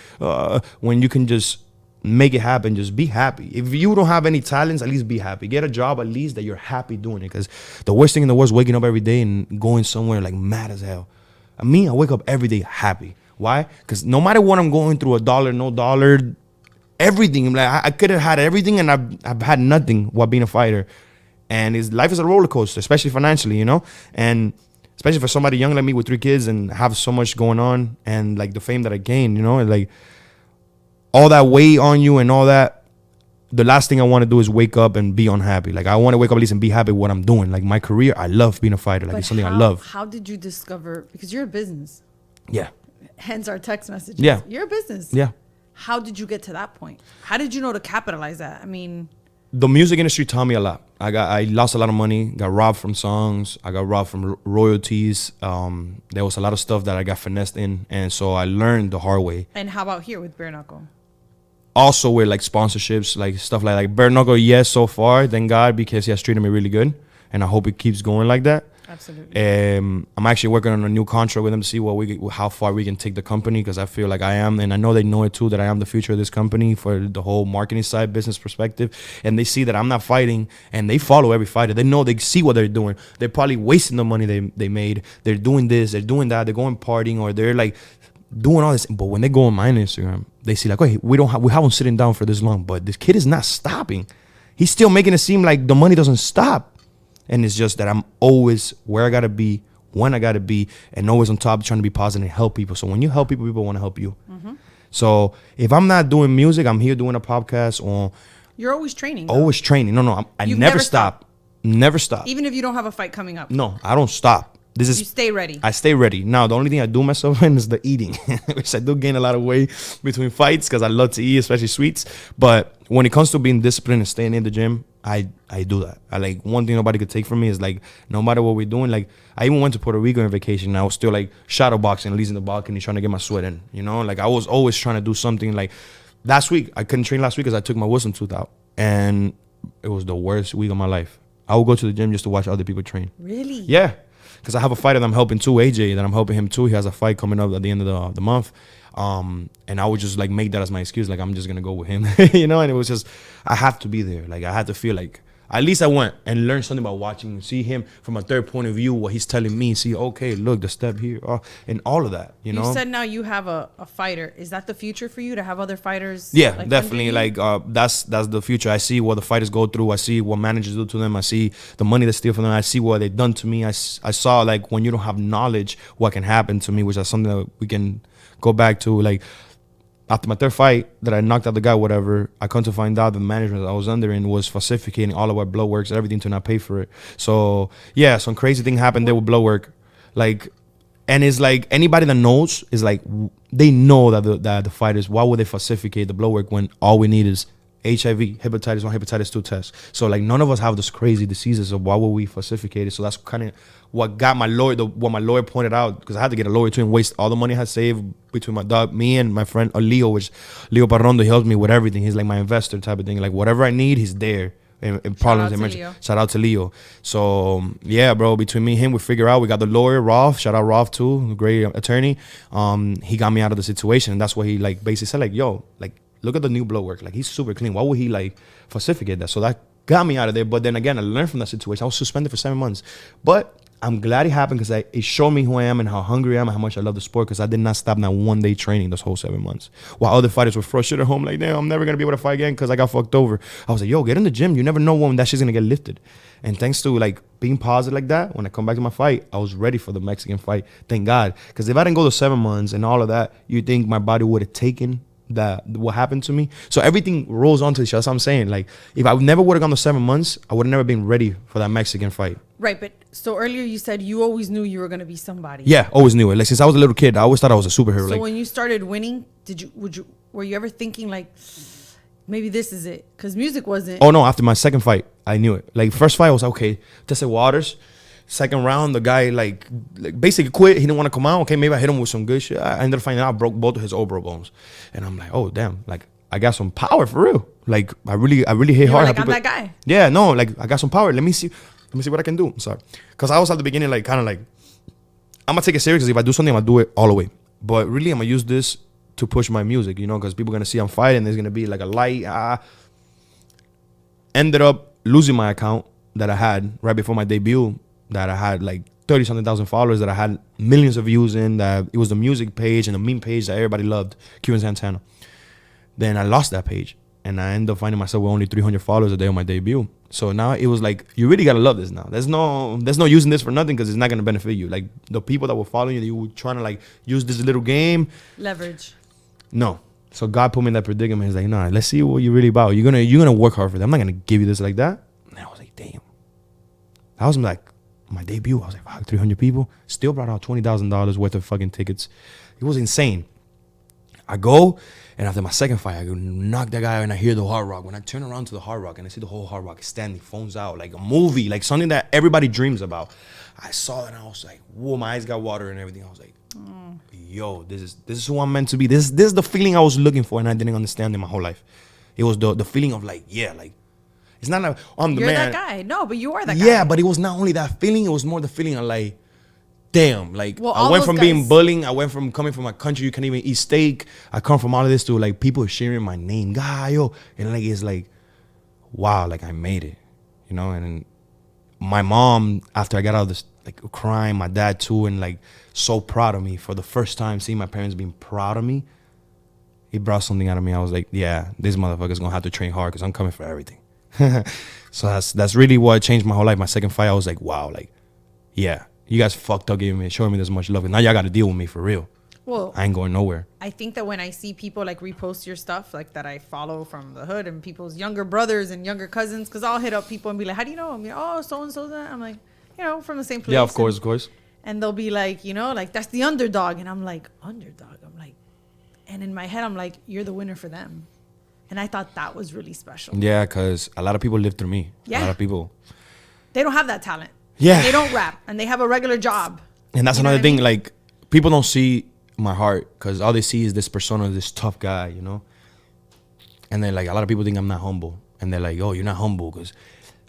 S2: when you can just make it happen, just be happy. If you don't have any talents, at least be happy. Get a job at least that you're happy doing it. Because the worst thing in the world is waking up every day and going somewhere like mad as hell. I wake up every day happy. Why? Because no matter what I'm going through, $1, no dollar, everything. Like I could have had everything and I've had nothing while being a fighter. And life is a roller coaster, especially financially, you know? And especially for somebody young like me with 3 kids and have so much going on and like the fame that I gained, you know, and like all that weight on you and all that. The last thing I want to do is wake up and be unhappy. Like I want to wake up at least and be happy with what I'm doing. Like my career, I love being a fighter. Like
S1: but
S2: it's something I love.
S1: How did you discover, because you're a business.
S2: Yeah.
S1: Hence our text messages.
S2: Yeah.
S1: You're a business.
S2: Yeah.
S1: How did you get to that point? How did you know to capitalize that? I mean,
S2: the music industry taught me a lot. I lost a lot of money, got robbed from songs, I got robbed from royalties. There was a lot of stuff that I got finessed in, and so I learned the hard way.
S1: And how about here with Bare Knuckle?
S2: Also with like sponsorships, like stuff like Bare Knuckle, yes, so far, thank God, because he has treated me really good, and I hope it keeps going like that.
S1: Absolutely.
S2: I'm actually working on a new contract with them to see how far we can take the company, because I feel like I am, and I know they know it too, that I am the future of this company for the whole marketing side, business perspective. And they see that I'm not fighting, and they follow every fighter. They know, they see what they're doing. They're probably wasting the money they made. They're doing this, they're doing that, they're going partying, or they're like doing all this. But when they go on my Instagram, they see like, okay, we haven't sitting down for this long, but this kid is not stopping. He's still making it seem like the money doesn't stop. And it's just that I'm always where I got to be, when I got to be, and always on top trying to be positive and help people. So when you help people, people want to help you. Mm-hmm. So if I'm not doing music, I'm here doing a podcast or...
S1: You're always training.
S2: Always training. No, I never stop. Never stop.
S1: Even if you don't have a fight coming up.
S2: No, I don't stop. You
S1: stay ready.
S2: I stay ready. Now, the only thing I do myself in is the eating, which I do gain a lot of weight between fights because I love to eat, especially sweets. But when it comes to being disciplined and staying in the gym, I do that. I like one thing nobody could take from me is like no matter what we're doing. Like I even went to Puerto Rico on vacation and I was still like shadow boxing, at least in the balcony, trying to get my sweat in. You know, like I was always trying to do something. Like last week, I couldn't train last week because I took my wisdom tooth out, and it was the worst week of my life. I would go to the gym just to watch other people train.
S1: Really?
S2: Yeah. Because I have a fighter that I'm helping too, AJ, that I'm helping him too. He has a fight coming up at the end of the month. And I would just like make that as my excuse. Like, I'm just going to go with him, you know? And it was just, I have to be there. Like, I had to feel like, at least I went and learned something about watching, see him from a third point of view, what he's telling me, see, okay, look, the step here, and all of that, you know?
S1: You said now you have a fighter. Is that the future for you, to have other fighters?
S2: Yeah, like definitely. Like, that's the future. I see what the fighters go through. I see what managers do to them. I see the money they steal from them. I see what they've done to me. I saw, like, when you don't have knowledge, what can happen to me, which is something that we can go back to. Like, after my third fight that I knocked out the guy, whatever, I come to find out the management I was under and was falsificating all of our blood works, everything to not pay for it. So, yeah, some crazy thing happened there with blood work. Like, and it's like anybody that knows is like, they know that the fighters, why would they falsificate the blood work when all we need is HIV, hepatitis 1, hepatitis 2 tests. So like none of us have those crazy diseases, so why would we falsificate it? So that's kind of what got my lawyer, what my lawyer pointed out, because I had to get a lawyer too and waste all the money I had saved between my dog, me and my friend Leo, which Leo Parrondo, he helps me with everything. He's like my investor type of thing. Like whatever I need, he's there. And problems, shout out to Leo. So yeah, bro, between me and him, we figure out. We got the lawyer, Rolf. Shout out Rolf too, a great attorney. He got me out of the situation, and that's what he like basically said, like, yo, like, look at the new blood work. Like, he's super clean. Why would he like falsificate that? So that got me out of there. But then again, I learned from that situation. I was suspended for 7 months. But I'm glad it happened because it showed me who I am and how hungry I am and how much I love the sport, because I did not stop not one day training those whole 7 months. While other fighters were frustrated at home, like, damn, I'm never going to be able to fight again because I got fucked over. I was like, yo, get in the gym. You never know when that shit's going to get lifted. And thanks to like being positive like that, when I come back to my fight, I was ready for the Mexican fight. Thank God. Because if I didn't go to 7 months and all of that, you think my body would have taken that what happened to me? So everything rolls onto each other. That's what I'm saying. Like, if I never would have gone to 7 months, I would have never been ready for that Mexican fight.
S1: Right, but so earlier you said you always knew you were gonna be somebody.
S2: Yeah, always knew it. Like, since I was a little kid, I always thought I was a superhero.
S1: So
S2: like,
S1: when you started winning, were you ever thinking like, maybe this is it? Because music wasn't.
S2: oh no, after my second fight, I knew it. Like, first fight, I was okay, tested waters. Second round, the guy like basically quit. He didn't want to come out. Okay, maybe I hit him with some good shit. I ended up finding out I broke both of his elbow bones, and I'm like, oh damn, like I got some power for real. Like I really hit hard.
S1: Like, I'm that guy.
S2: Yeah, no, like I got some power. Let me see what I can do. I'm sorry, because I was at the beginning like kind of like I'm gonna take it serious. Because if I do something, I'm gonna do it all the way. But really, I'm gonna use this to push my music, you know, because people are gonna see I'm fighting. There's gonna be like a light. Ended up losing my account that I had right before my debut. That I had like 30-something thousand followers, that I had millions of views in, that it was the music page and the meme page that everybody loved, Cuban Santana. Then I lost that page, and I ended up finding myself with only 300 followers a day on my debut. So now it was like, you really gotta love this now. There's no using this for nothing, because it's not gonna benefit you. Like, the people that were following you, they were trying to like use this little game.
S1: Leverage.
S2: No. So God put me in that predicament. He's like, nah, let's see what you're really about. You're gonna work hard for them. I'm not gonna give you this like that. And I was like, damn. I was like, my debut, I was like, fuck, 300 people. Still brought out $20,000 worth of fucking tickets. It was insane. I go, and after my second fight, I go knock that guy out, and I hear the Hard Rock. When I turn around to the Hard Rock, and I see the whole Hard Rock standing, phones out, like a movie, like something that everybody dreams about. I saw it, and I was like, whoa, my eyes got water and everything. I was like, yo, this is who I'm meant to be. This is the feeling I was looking for, and I didn't understand in my whole life. It was the feeling of like, yeah, like, it's not like, I'm the
S1: You're
S2: man.
S1: that guy. No, but you are that guy.
S2: Yeah, but it was not only that feeling. It was more the feeling of like, damn. Like,
S1: Well,
S2: I went from being
S1: guys-
S2: bullying. I went from coming from a country you can't even eat steak. I come from all of this to like people sharing my name, Gallo. And like, it's like, wow, like I made it, you know? And my mom, after I got out of this, like crying, my dad too, and like so proud of me for the first time, seeing my parents being proud of me. It brought something out of me. I was like, yeah, this motherfucker's gonna have to train hard because I'm coming for everything. So that's really what changed my whole life. My second fight, I was like, wow, like, yeah, you guys fucked up showing me this much love, and now y'all got to deal with me for real.
S1: Well,
S2: I ain't going nowhere.
S1: I think that when I see people like repost your stuff, like that I follow from the hood, and people's younger brothers and younger cousins, because I'll hit up people and be like, how do you know him? Oh, so and so that. I'm like, from the same place.
S2: Yeah, of course.
S1: And they'll be like, like, that's the underdog. And I'm like, underdog? I'm like, and in my head, I'm like, you're the winner for them. And I thought that was really special.
S2: Yeah, because a lot of people live through me.
S1: Yeah.
S2: A lot of people.
S1: They don't have that talent.
S2: Yeah.
S1: And they don't rap. And they have a regular job.
S2: And that's
S1: You know
S2: another
S1: what I
S2: thing.
S1: mean?
S2: Like, people don't see my heart because all they see is this persona, this tough guy, you know? And then, like, a lot of people think I'm not humble. And they're like, oh, you're not humble.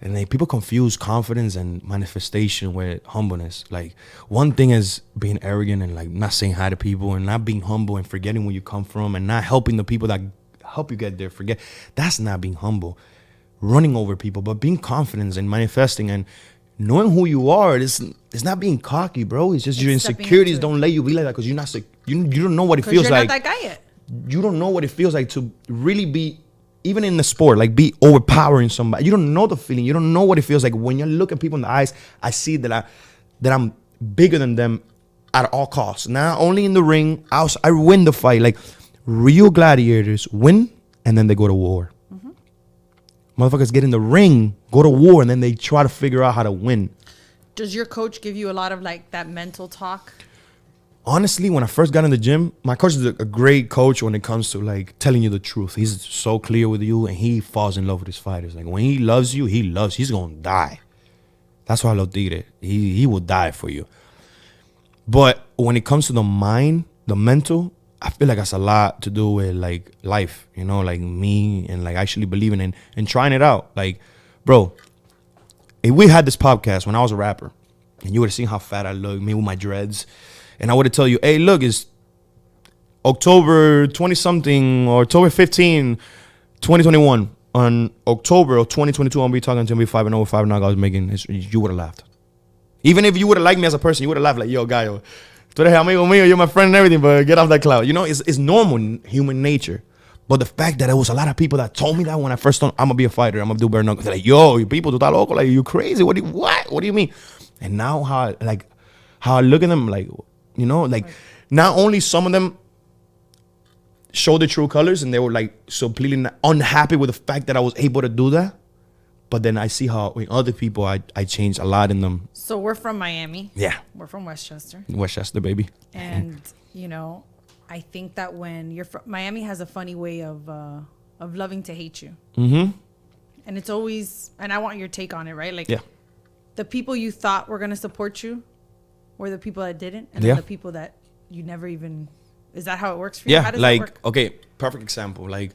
S2: And then people confuse confidence and manifestation with humbleness. Like, one thing is being arrogant and, like, not saying hi to people and not being humble and forgetting where you come from and not helping the people that help you get there. That's not being humble. Running over people, but being confident and manifesting and knowing who you are. It's not being cocky, bro. It's just your insecurities don't let you be like that because you're not you don't know what it feels like.
S1: You're not that guy yet.
S2: You don't know what it feels like to really be, even in the sport, like be overpowering somebody. You don't know the feeling. You don't know what it feels like. When you look at people in the eyes, I see that I'm bigger than them at all costs. Not only in the ring, I win the fight. Like, real gladiators win and then they go to war. Mm-hmm. Motherfuckers get in the ring, go to war, and then they try to figure out how to win.
S1: Does your coach give you a lot of like that mental talk?
S2: Honestly, when I first got in the gym, my coach is a great coach when it comes to like telling you the truth. He's so clear with you and he falls in love with his fighters. Like, when he loves you, he's gonna die. That's why I love Tigre. He will die for you. But when it comes to the mind, the mental, I feel like that's a lot to do with like life, you know, like me and like actually believing in and trying it out. Like, bro, if we had this podcast when I was a rapper and you would have seen how fat I look, me with my dreads, and I would have told you, hey, look, it's October 20 something or October 15, 2021. on October of 2022, I'm be talking to him, be 5-0, 5 knockouts, making history. You would have laughed. Even if you would have liked me as a person, you would have laughed like, yo, Gallo, tú eres amigo mío, you're my friend and everything, but get off that cloud. You know, it's normal human nature. But the fact that there was a lot of people that told me that when I first told I'm gonna be a fighter, I'm gonna do bare knuckles. They're like, yo, you people, tú estás loco, like you crazy. What do you mean? And now how I look at them, like, you know, like not only some of them show the true colors and they were like so completely unhappy with the fact that I was able to do that. But then I see how with other people I changed a lot in them.
S1: So we're from Miami.
S2: Yeah.
S1: We're from Westchester.
S2: Westchester, baby.
S1: And, you know, I think that when you're from Miami has a funny way of loving to hate you.
S2: Mm-hmm.
S1: And it's always, and I want your take on it, right? Like,
S2: yeah.
S1: The people you thought were going to support you were the people that didn't. And
S2: yeah.
S1: then the people that you never even, is that how it works for you?
S2: Yeah,
S1: How does
S2: like,
S1: that work?
S2: okay, perfect example. Like,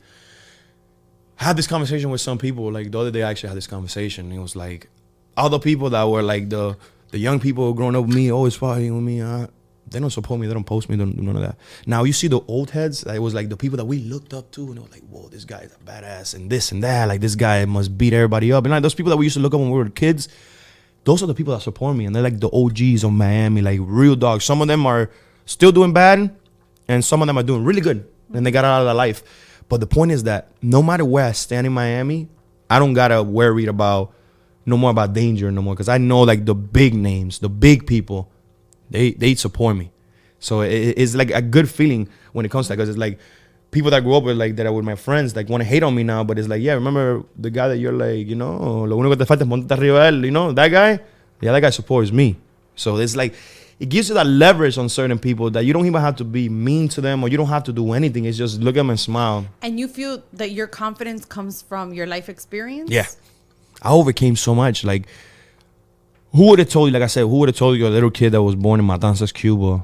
S2: I had this conversation with some people. Like, the other day I actually had this conversation. It was like, other people that were like the young people growing up with me, always fighting with me, they don't support me, they don't post me, they don't do none of that. Now you see the old heads, it was like the people that we looked up to, and they were like, whoa, this guy's a badass and this and that, like this guy must beat everybody up. And like those people that we used to look up when we were kids, those are the people that support me, and they're like the OGs of Miami, like real dogs. Some of them are still doing bad, and some of them are doing really good, and they got out of their life. But the point is that no matter where I stand in Miami, I don't gotta worry about no more about danger no more, because I know like the big names, the big people, they support me. So it's like a good feeling when it comes to that, because it's like people that grew up with like that are with my friends like want to hate on me now, but it's like, yeah, remember the guy that you're like, you know, lo único que te falta es montarte arriba de él, you know, that guy, yeah, that guy supports me. So it's like it gives you that leverage on certain people that you don't even have to be mean to them, or you don't have to do anything. It's just look at them and smile. And
S1: you feel that your confidence comes from your life experience?
S2: Yeah. I overcame so much. Like, who would have told you, like I said, who would have told you a little kid that was born in Matanzas, Cuba,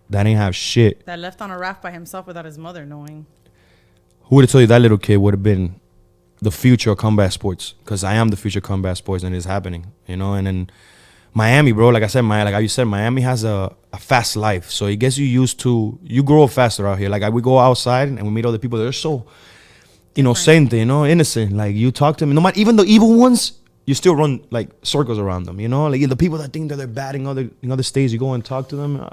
S2: that ain't have shit?
S1: That left on a raft by himself without his mother knowing.
S2: Who would have told you that little kid would have been the future of combat sports? Because I am the future of combat sports, and it's happening, you know? And then Miami, bro, like I said, like you said, Miami has a fast life. So it gets you used to, you grow up faster out here. Like we go outside and we meet other people that are so innocent, you know, innocent. Like you talk to them, no matter, even the evil ones, you still run like circles around them, you know. Like the people that think that they're bad in other states, you go and talk to them.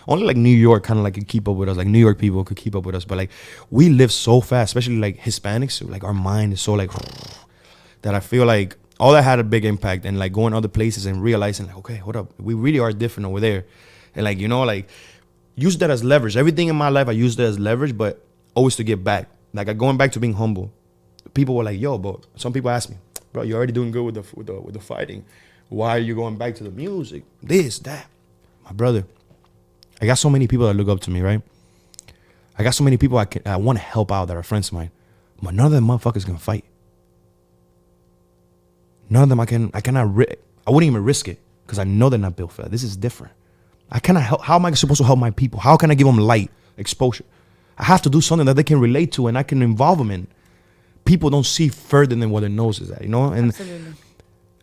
S2: Only like New York kind of like could keep up with us. Like New York people could keep up with us, but like we live so fast, especially like Hispanics. Like our mind is so like that. I feel like all that had a big impact, and like going other places and realizing like, okay, hold up, we really are different over there, and like, you know, like use that as leverage. Everything in my life I use that as leverage, but always to get back. Like going back to being humble. People were like, yo, but some people ask me, bro, you're already doing good with the fighting. Why are you going back to the music? This, that. My brother, I got so many people that look up to me, right? I got so many people I want to help out that are friends of mine. But none of them motherfuckers can fight. None of them I wouldn't even risk it, because I know they're not built for that. This is different. I cannot help. How am I supposed to help my people? How can I give them light, exposure? I have to do something that they can relate to and I can involve them in. People don't see further than what their nose is at, you know? And absolutely.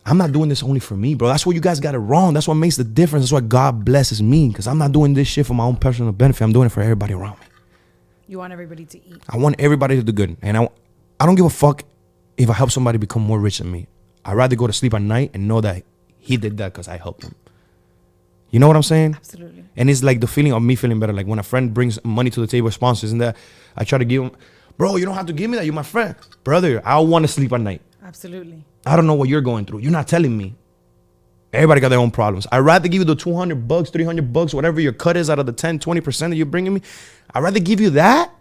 S2: I'm not doing this only for me, bro. That's where you guys got it wrong. That's what makes the difference. That's why God blesses me, because I'm not doing this shit for my own personal benefit. I'm doing it for everybody around me.
S1: You want everybody to eat.
S2: I want everybody to do good. And I don't give a fuck if I help somebody become more rich than me. I'd rather go to sleep at night and know that he did that because I helped him. You know what I'm saying?
S1: Absolutely.
S2: And it's like the feeling of me feeling better. Like when a friend brings money to the table, sponsors, and that I try to give him, bro, you don't have to give me that. You're my friend. Brother, I want to sleep at night.
S1: Absolutely.
S2: I don't know what you're going through. You're not telling me. Everybody got their own problems. I'd rather give you the $200, $300, whatever your cut is out of the 10, 20% that you're bringing me. I'd rather give you that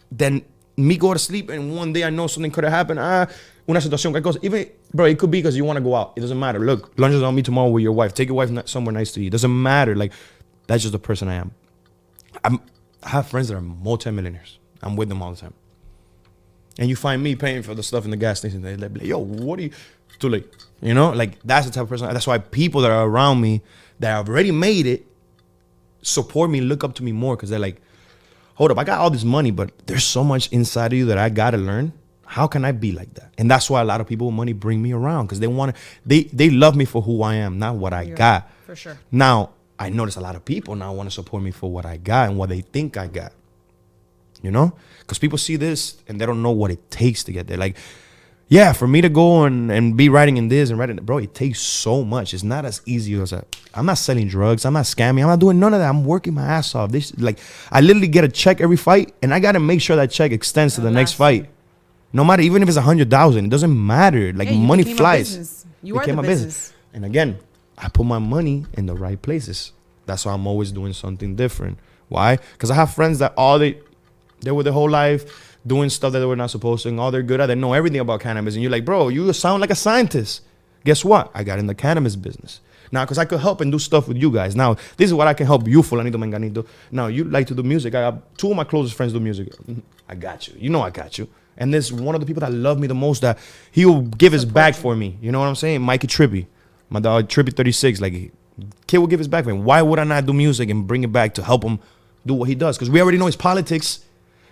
S2: than me go to sleep and one day I know something could have happened. Una situación, even, bro, it could be because you want to go out. It doesn't matter. Look, lunch is on me tomorrow with your wife. Take your wife somewhere nice to eat. It doesn't matter. Like, that's just the person I am. I have friends that are multimillionaires. I'm with them all the time. And you find me paying for the stuff in the gas station. They're like, yo, what are you? Too late. You know, like that's the type of person. That's why people that are around me that have already made it support me, look up to me more, because they're like, hold up, I got all this money, but there's so much inside of you that I gotta learn. How can I be like that? And that's why a lot of people with money bring me around, because they love me for who I am, not what I got.
S1: For sure.
S2: Now I notice a lot of people now want to support me for what I got and what they think I got. you know? Because people see this and they don't know what it takes to get there. Like, yeah, for me to go and be writing in this and writing, bro, it takes so much. It's not as easy as I'm not selling drugs. I'm not scamming. I'm not doing none of that. I'm working my ass off. This, like, I literally get a check every fight, and I got to make sure that check extends to the next fight. No matter, even if it's 100,000, it doesn't matter. Like, money flies.
S1: You are the business.
S2: And again, I put my money in the right places. That's why I'm always doing something different. Why? Because I have friends that they were their whole life doing stuff that they were not supposed to, and all they're good at, they know everything about cannabis. And you're like, bro, you sound like a scientist. Guess what? I got in the cannabis business. Now, because I could help and do stuff with you guys. Now, this is what I can help you, Fulanito Menganito. Now, you like to do music. I have 2 of my closest friends do music. I got you. You know I got you. And there's one of the people that love me the most that he will give his back for me. You know what I'm saying? Mikey Trippy. My dog, Trippy 36. Like, kid will give his back for me. Why would I not do music and bring it back to help him do what he does? Because we already know his politics.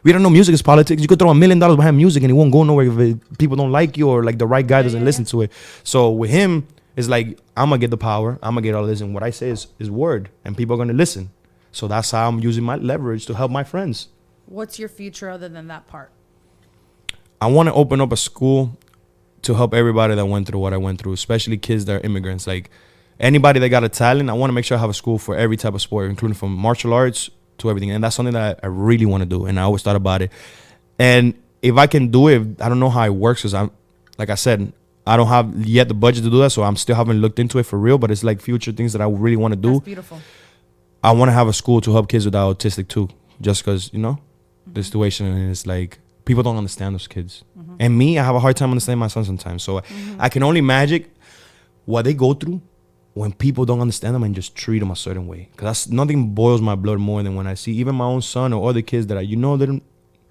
S2: We don't know music is politics. You could throw $1 million behind music and it won't go nowhere if people don't like you or like the right guy doesn't listen to it. So with him, it's like, I'm going to get the power. I'm going to get all this. And what I say is word. And people are going to listen. So that's how I'm using my leverage to help my friends.
S1: What's your future other than that part?
S2: I want to open up a school to help everybody that went through what I went through, especially kids that are immigrants. Like anybody that got a talent, I want to make sure I have a school for every type of sport, including from martial arts to everything. And that's something that I really want to do. And I always thought about it. And if I can do it, I don't know how it works because like I said, I don't have yet the budget to do that. So I'm still haven't looked into it for real, but it's like future things that I really want to do.
S1: That's beautiful.
S2: I want to have a school to help kids that are autistic too, just because, you know, the situation is like, people don't understand those kids. And me, I have a hard time understanding my son sometimes. So I can only imagine what they go through when people don't understand them and just treat them a certain way. Because nothing boils my blood more than when I see even my own son or other kids that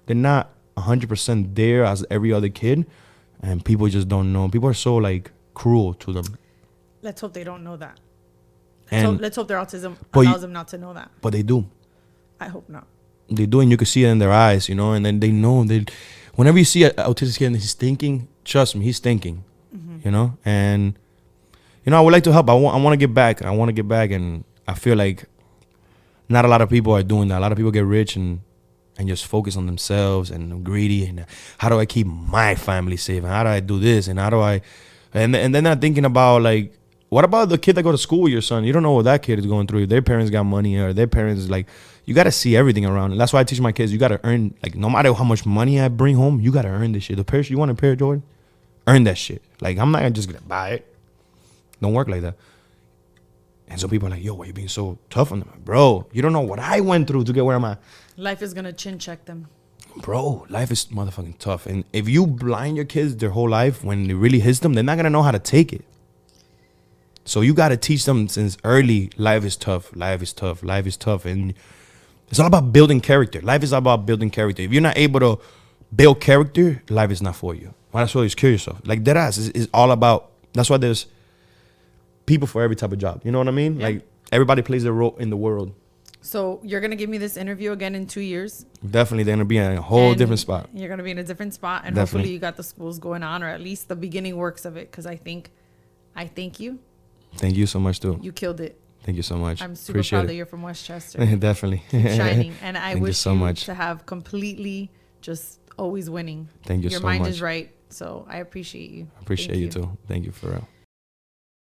S2: they're not 100% there as every other kid. And people just don't know. People are so like cruel to them.
S1: Let's hope they don't know that. Let's hope their autism allows them not to know that.
S2: But they do.
S1: I hope not.
S2: They do, and you can see it in their eyes, you know, and then they know. Whenever you see an autistic kid and he's thinking, trust me, he's thinking, you know. And, you know, I would like to help. I want to get back. And I feel like not a lot of people are doing that. A lot of people get rich and just focus on themselves and greedy. And how do I keep my family safe? And how do I do this? And how do I... And then I'm thinking about, like, what about the kid that go to school with your son? You don't know what that kid is going through. If their parents got money or their parents, like... You got to see everything around. And that's why I teach my kids, you got to earn, like, no matter how much money I bring home, you got to earn this shit. The pair, you want a pair of Jordan? Earn that shit. Like, I'm not just going to buy it. Don't work like that. And so people are like, yo, why you being so tough on them? Bro, you don't know what I went through to get where I'm at.
S1: Life is going to chin check them.
S2: Bro, life is motherfucking tough. And if you blind your kids their whole life, when it really hits them, they're not going to know how to take it. So you got to teach them since early, life is tough, life is tough, life is tough. And it's all about building character. Life is all about building character. If you're not able to build character, life is not for you. Well, that's why you kill yourself. Like, that ass is all about, that's why there's people for every type of job. You know what I mean? Yeah. Like, everybody plays their role in the world.
S1: So you're going to give me this interview again in 2 years?
S2: Definitely. They're going to be in a whole different spot.
S1: You're going to be in a different spot. And
S2: Definitely.
S1: Hopefully you got the schools going on, or at least the beginning works of it. Because I thank you.
S2: Thank you so much, too.
S1: You killed it.
S2: Thank you so much.
S1: I'm super proud that you're from Westchester.
S2: Definitely.
S1: Keep shining. And I wish
S2: you so much
S1: to have completely just always winning.
S2: Thank you so much.
S1: Your mind is right. So I appreciate you.
S2: I appreciate you too. Thank you for real.